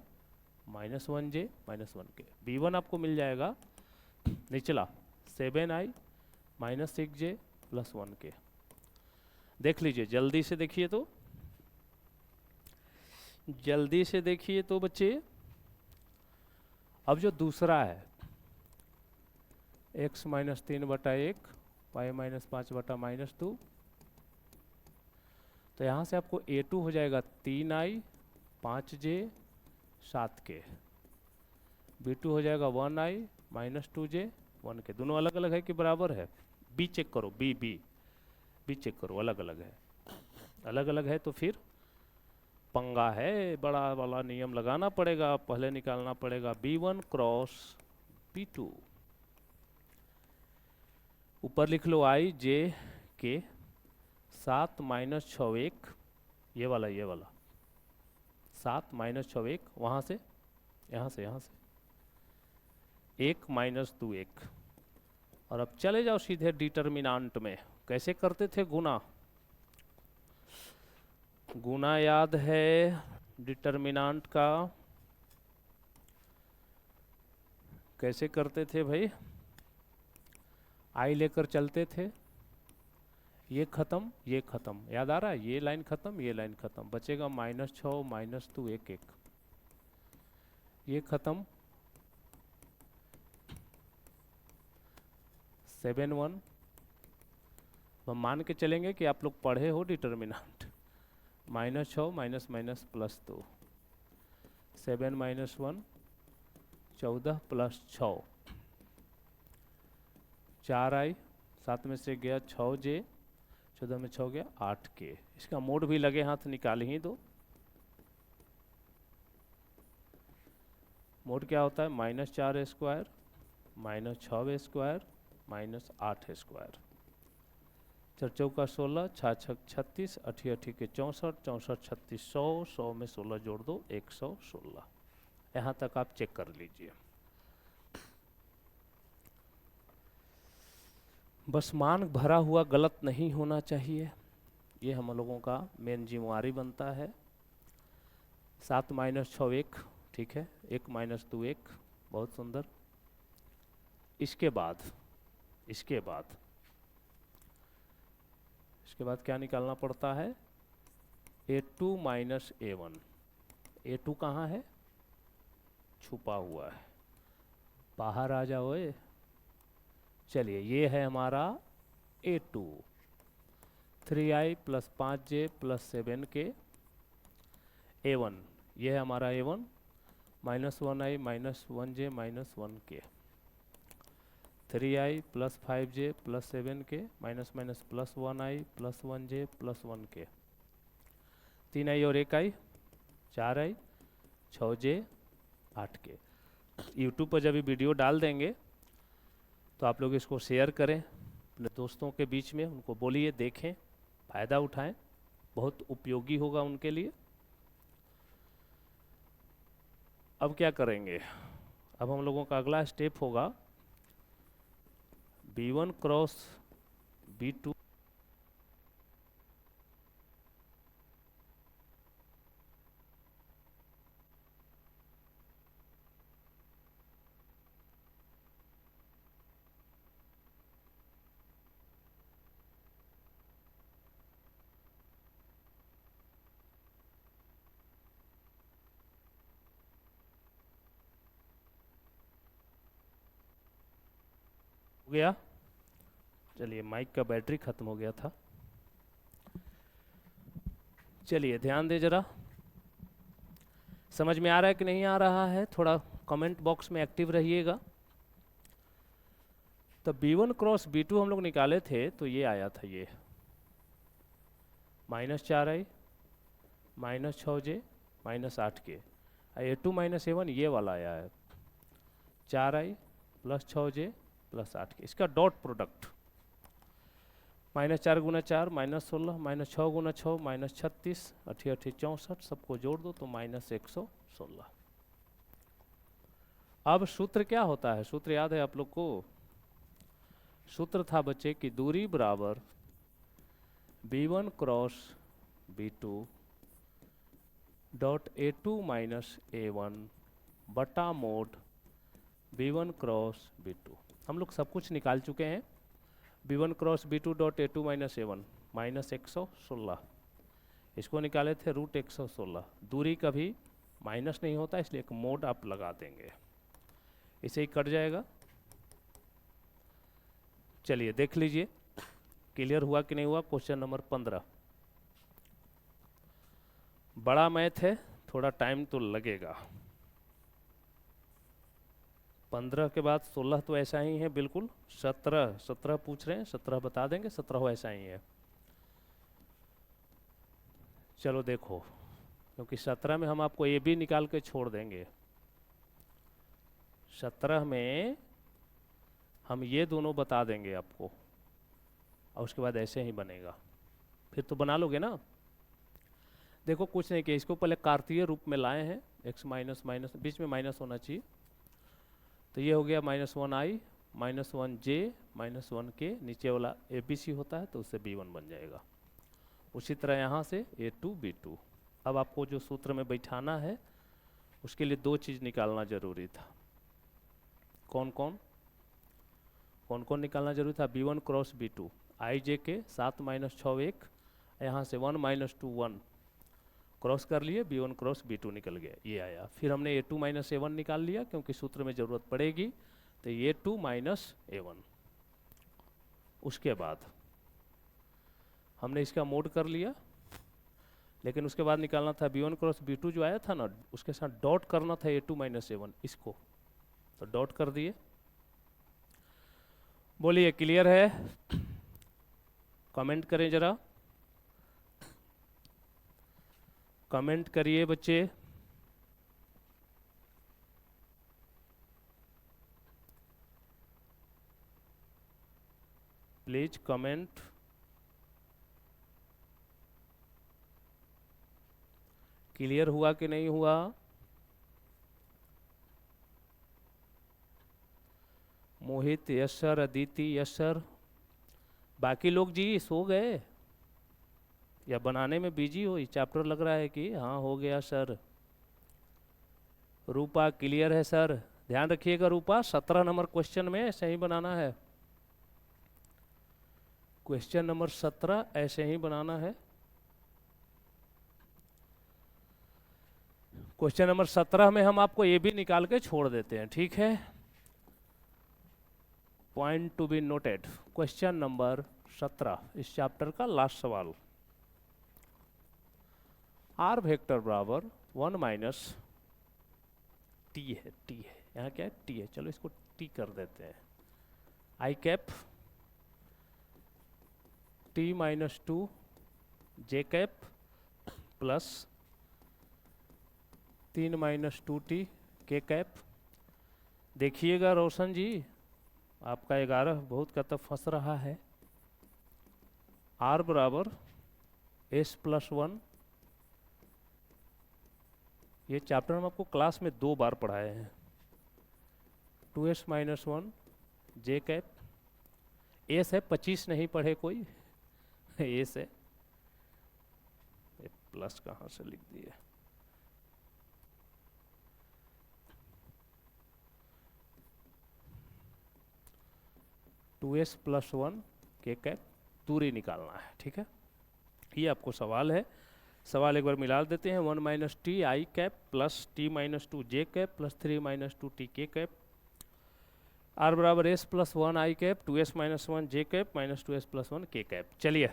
-1j -1k। b1 आपको मिल जाएगा निचला 7i -6j + 1k। देख लीजिए, जल्दी से देखिए तो, जल्दी से देखिए तो बच्चे। अब जो दूसरा है x - 3 बटा 1, y - 5 बटा -2, तो यहाँ से आपको a2 हो जाएगा 3i 5j 7k, b2 हो जाएगा 1i -2j 1k। दोनों अलग अलग है कि बराबर है? b चेक करो, b चेक करो, अलग अलग है। अलग अलग है तो फिर पंगा है, बड़ा वाला नियम लगाना पड़ेगा। पहले निकालना पड़ेगा b1 क्रॉस b2। ऊपर लिख लो i j k, 7 - 6 1, ये वाला 7 - 6 1, वहाँ से यहाँ से 1 - 2 1। और अब चले जाओ सीधे डिटर्मिनांट में। कैसे करते थे गुना? गुना याद है डिटर्मिनांट का? कैसे करते थे भाई? आई लेकर चलते थे, ये खत्म ये खत्म, याद आ रहा है? ये लाइन खत्म ये लाइन खत्म, बचेगा -6 -2 1 1, ये खत्म 7 1। हम मान के चलेंगे कि आप लोग पढ़े हो डिटर्मिनेंट। -6 -+2, 7 - 1 14 + 6, 4i, 7 में से गया 6j, 14 में 6 गया 8k। इसका मोड भी लगे हाथ निकाल ही दो। मोड क्या होता है? -4 स्क्वायर -6 स्क्वायर -8 स्क्वायर। 4 चौका 16, 6 छक 36, 8 8 के 64, 64 36 100, 100 में 16 जोड़ दो 116। यहाँ तक आप चेक कर लीजिए। बस मान भरा हुआ गलत नहीं होना चाहिए, ये हम लोगों का मेन जिम्मेवारी बनता है। 7 - 6 1, ठीक है, 1 - 2 1, बहुत सुंदर। इसके बाद इसके बाद इसके बाद क्या निकालना पड़ता है, A2 माइनस A1। A2 कहाँ है, छुपा हुआ है, बाहर आ जाओ। चलिए ये है हमारा A2, 3i plus 5j plus 7k। A1 ये है हमारा A1, minus 1i minus 1j minus 1k। 3i plus 5j plus 7k minus minus plus 1i plus 1j plus 1k। 3i और 1i 4i 6j 8k। YouTube पर जब ये video डाल देंगे तो आप लोग इसको शेयर करें अपने दोस्तों के बीच में, उनको बोलिए देखें, फ़ायदा उठाएं, बहुत उपयोगी होगा उनके लिए। अब क्या करेंगे, अब हम लोगों का अगला स्टेप होगा B1 क्रॉस B2। हो गया, चलिए माइक का बैटरी खत्म हो गया था। चलिए ध्यान दे जरा, समझ में आ रहा है कि नहीं आ रहा है, थोड़ा कमेंट बॉक्स में एक्टिव रहिएगा। तो B1 क्रॉस B2 हम लोग निकाले थे तो ये आया था, ये minus 4i minus 6j minus 8k। A2 minus A1 ये वाला आया है, 4i plus 6j plus 8k। इसका डॉट प्रोडक्ट माइनस 4 गुना 4 माइनस 16 माइनस 6 गुना 6 माइनस 36 अठी 64, सबको जोड़ दो तो माइनस 116। अब सूत्र क्या होता है, सूत्र याद है आप लोग को, सूत्र था बच्चे की दूरी बराबर B1 cross B2 dot A2 minus A1 बटा मोड B1 क्रॉस B2। हम लोग सब कुछ निकाल चुके हैं। B1 cross B2 dot A2 minus A1 minus 116, इसको निकाले थे रूट 116। दूरी कभी माइनस नहीं होता इसलिए एक मोड आप लगा देंगे, इसे ही कट जाएगा। चलिए देख लीजिए क्लियर हुआ कि नहीं हुआ। क्वेश्चन नंबर 15, बड़ा मैथ है, थोड़ा टाइम तो लगेगा। 15 के बाद 16 तो ऐसा ही है बिल्कुल। 17 पूछ रहे हैं, 17 बता देंगे, 17 ऐसा ही है। चलो देखो, क्योंकि 17 में हम आपको ए बी निकाल के छोड़ देंगे। 17 में हम ये दोनों बता देंगे आपको, और उसके बाद ऐसे ही बनेगा। फिर तो बना लोगे ना। देखो कुछ नहीं किया, इसको पहले कार्तीय रूप में लाए हैं, x माइनस माइनस बीच में माइनस होना चाहिए, तो ये हो गया minus 1i minus 1j minus 1k। नीचे वाला ABC होता है तो उससे B1 बन जाएगा। उसी तरह यहाँ से A2 B2। अब आपको जो सूत्र में बैठाना है उसके लिए दो चीज़ निकालना जरूरी था। कौन कौन निकालना जरूरी था, B1 क्रॉस B2 ij के 7 माइनस 6 1, यहाँ से 1 माइनस 2 1 क्रॉस कर लिए, B1 क्रॉस B2 निकल गया, ये आया। फिर हमने A2 माइनस A1 निकाल लिया क्योंकि सूत्र में ज़रूरत पड़ेगी, तो A2 माइनस A1। उसके बाद हमने इसका मोड कर लिया, लेकिन उसके बाद निकालना था B1 क्रॉस B2 जो आया था ना, उसके साथ डॉट करना था A2 माइनस A1 इसको, तो डॉट कर दिए। बोलिए क्लियर है, कमेंट करें जरा, कमेंट करिए बच्चे। Please comment. क्लियर हुआ कि नहीं हुआ? Mohit yes sir, Aditi yes sir. बाकी लोग जी सो गए या बनाने में बिजी हो, चैप्टर लग रहा है कि हाँ हो गया सर। रूपा क्लियर है सर, ध्यान रखिएगा रूपा, 17 नंबर क्वेश्चन में ऐसे ही बनाना है। क्वेश्चन नंबर 17 ऐसे ही बनाना है। क्वेश्चन नंबर 17 में हम आपको ये भी निकाल के छोड़ देते हैं, ठीक है। Point to be noted, question number 17 इस चैप्टर का लास्ट सवाल। आर वेक्टर बराबर 1 माइनस टी है, टी है यहाँ क्या है, टी है, चलो इसको टी कर देते हैं। आई कैप टी माइनस 2 जे कैप प्लस 3 माइनस 2t के कैप। देखिएगा रोशन जी, आपका 11 बहुत का तो फंस रहा है। आर बराबर एस प्लस 1, ये चैप्टर हम आपको क्लास में 2 बार पढ़ाए हैं। 2s माइनस 1 जे कैप, एस है 25 नहीं पढ़े कोई एस है, प्लस कहाँ से लिख दिए। टू एस प्लस 1 के कैप दूरी निकालना है, ठीक है। ये आपको सवाल है, सवाल एक बार मिला देते हैं। 1 minus T I cap plus T minus 2 J cap plus 3 minus 2 T के कैप। आर बराबर एस प्लस 1 आई कैप 2s माइनस 1 जे कैप माइनस 2s प्लस 1 के कैप। चलिए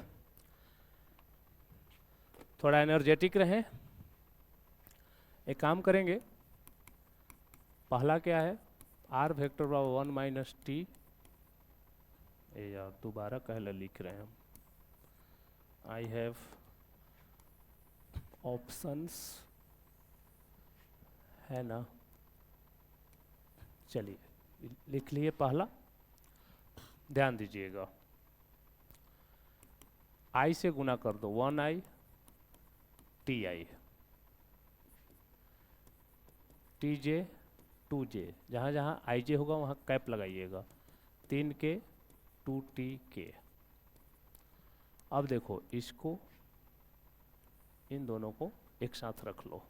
थोड़ा एनर्जेटिक रहें, एक काम करेंगे। पहला क्या है, आर वेक्टर बराबर 1 माइनस टी, यार दोबारा कहला लिख रहे हैं हम, आई हैव ऑप्शंस है ना। चलिए लिख लिए पहला, ध्यान दीजिएगा। आई से गुना कर दो, 1i T I, T J 2j, जहाँ जहाँ आई जे होगा वहाँ कैप लगाइएगा। 3 के 2t के। अब देखो इसको, इन दोनों को एक साथ रख लो,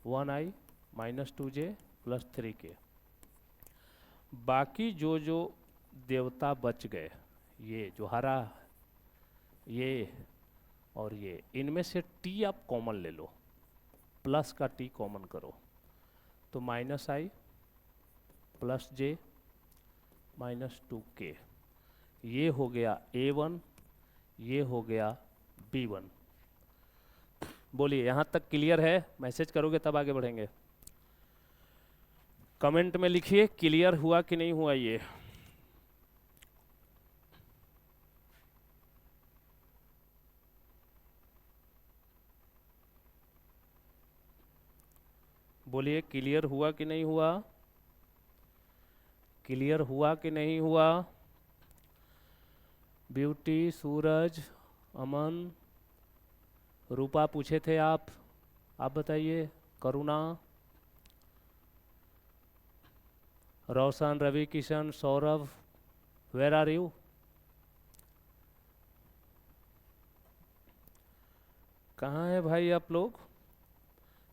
1i minus 2j plus 3k। बाकी जो जो देवता बच गए, ये जो हरा, ये और ये, इनमें से t आप कॉमन ले लो, प्लस का t कॉमन करो, तो minus i plus j minus 2k। ये हो गया a1, ये हो गया b1। बोलिए यहाँ तक क्लियर है? मैसेज करोगे तब आगे बढ़ेंगे। कमेंट में लिखिए क्लियर हुआ कि नहीं हुआ ये। बोलिए क्लियर हुआ कि नहीं हुआ, क्लियर हुआ कि नहीं हुआ। ब्यूटी, सूरज, अमन, रूपा पूछे थे आप बताइए। Karuna, Roshan, Ravi Kishan, Saurabh, where are you? कहाँ है भाई आप लोग?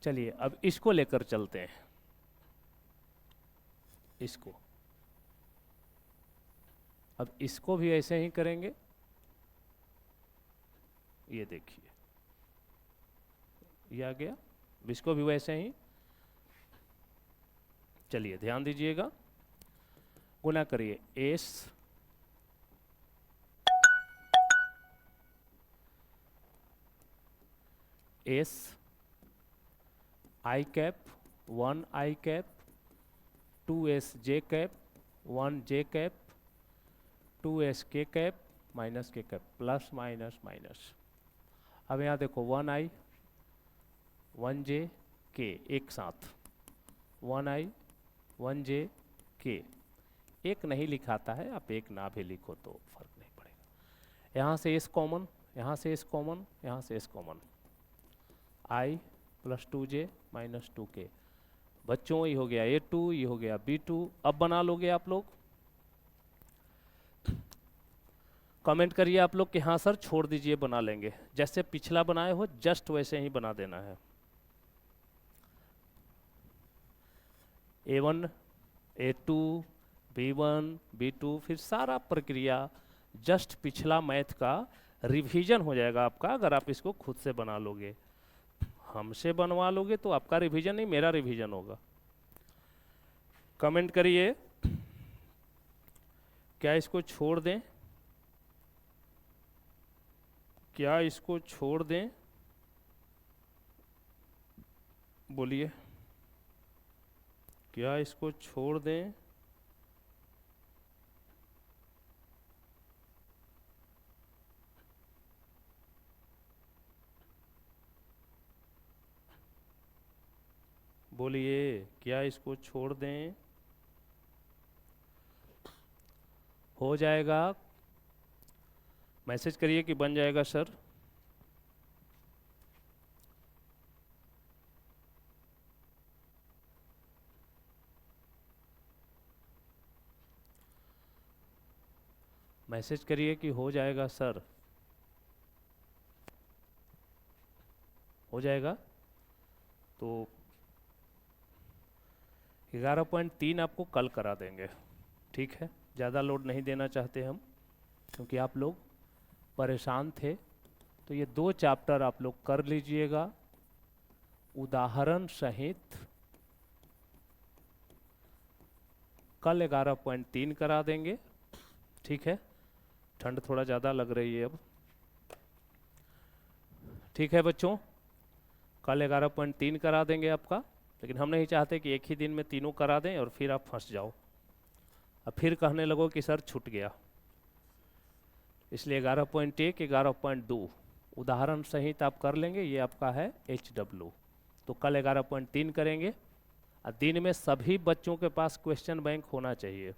चलिए अब इसको लेकर चलते हैं, इसको, अब इसको भी ऐसे ही करेंगे। ये देखिए ये आ गया, इसको भी वैसे ही। चलिए ध्यान दीजिएगा, गुना करिए, S S I cap 1 I cap 2s J cap 1 J cap 2s के कैप माइनस के कैप, प्लस माइनस माइनस। अब यहाँ देखो 1i 1j के एक साथ, 1i 1j के। एक नहीं लिखाता है, आप एक ना भी लिखो तो फर्क नहीं पड़ेगा। यहाँ से s कॉमन, यहाँ से s कॉमन, यहाँ से s common, i plus 2j minus 2k। बच्चों ये हो गया a2, ये हो गया b2। अब बना लोगे आप लोग? कमेंट करिए आप लोग कि हाँ सर, छोड़ दीजिए बना लेंगे। जैसे पिछला बनाए हो जस्ट वैसे ही बना देना है। a1 A2, B1, B2, फिर सारा प्रक्रिया जस्ट पिछला मैथ का रिवीजन हो जाएगा आपका, अगर आप इसको खुद से बना लोगे। हमसे बनवा लोगे तो आपका रिवीजन नहीं, मेरा रिवीजन होगा। कमेंट करिए, क्या इसको छोड़ दें, क्या इसको छोड़ दें, बोलिए, क्या इसको छोड़ दें? बोलिए, क्या इसको छोड़ दें? हो जाएगा? मैसेज करिए कि बन जाएगा सर। मैसेज करिए कि हो जाएगा सर। हो जाएगा तो 11.3 आपको कल करा देंगे, ठीक है? ज़्यादा लोड नहीं देना चाहते हम, क्योंकि आप लोग परेशान थे। तो ये 2 चैप्टर आप लोग कर लीजिएगा उदाहरण सहित। कल 11.3 करा देंगे, ठीक है? ठंड थोड़ा ज़्यादा लग रही है अब, ठीक है बच्चों? कल 11.3 करा देंगे आपका, लेकिन हम नहीं चाहते कि एक ही दिन में तीनों करा दें और फिर आप फंस जाओ, अब फिर कहने लगो कि सर छूट गया। इसलिए 11.1, 11.2 उदाहरण सहित आप कर लेंगे, ये आपका है HW। तो कल 11.3 करेंगे, और दिन में सभी बच्चों के पास क्वेश्चन बैंक होना चाहिए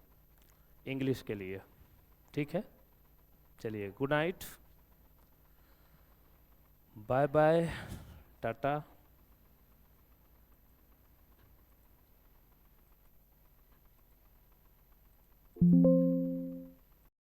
इंग्लिश के लिए, ठीक है? चलिए, good night, bye bye, Tata.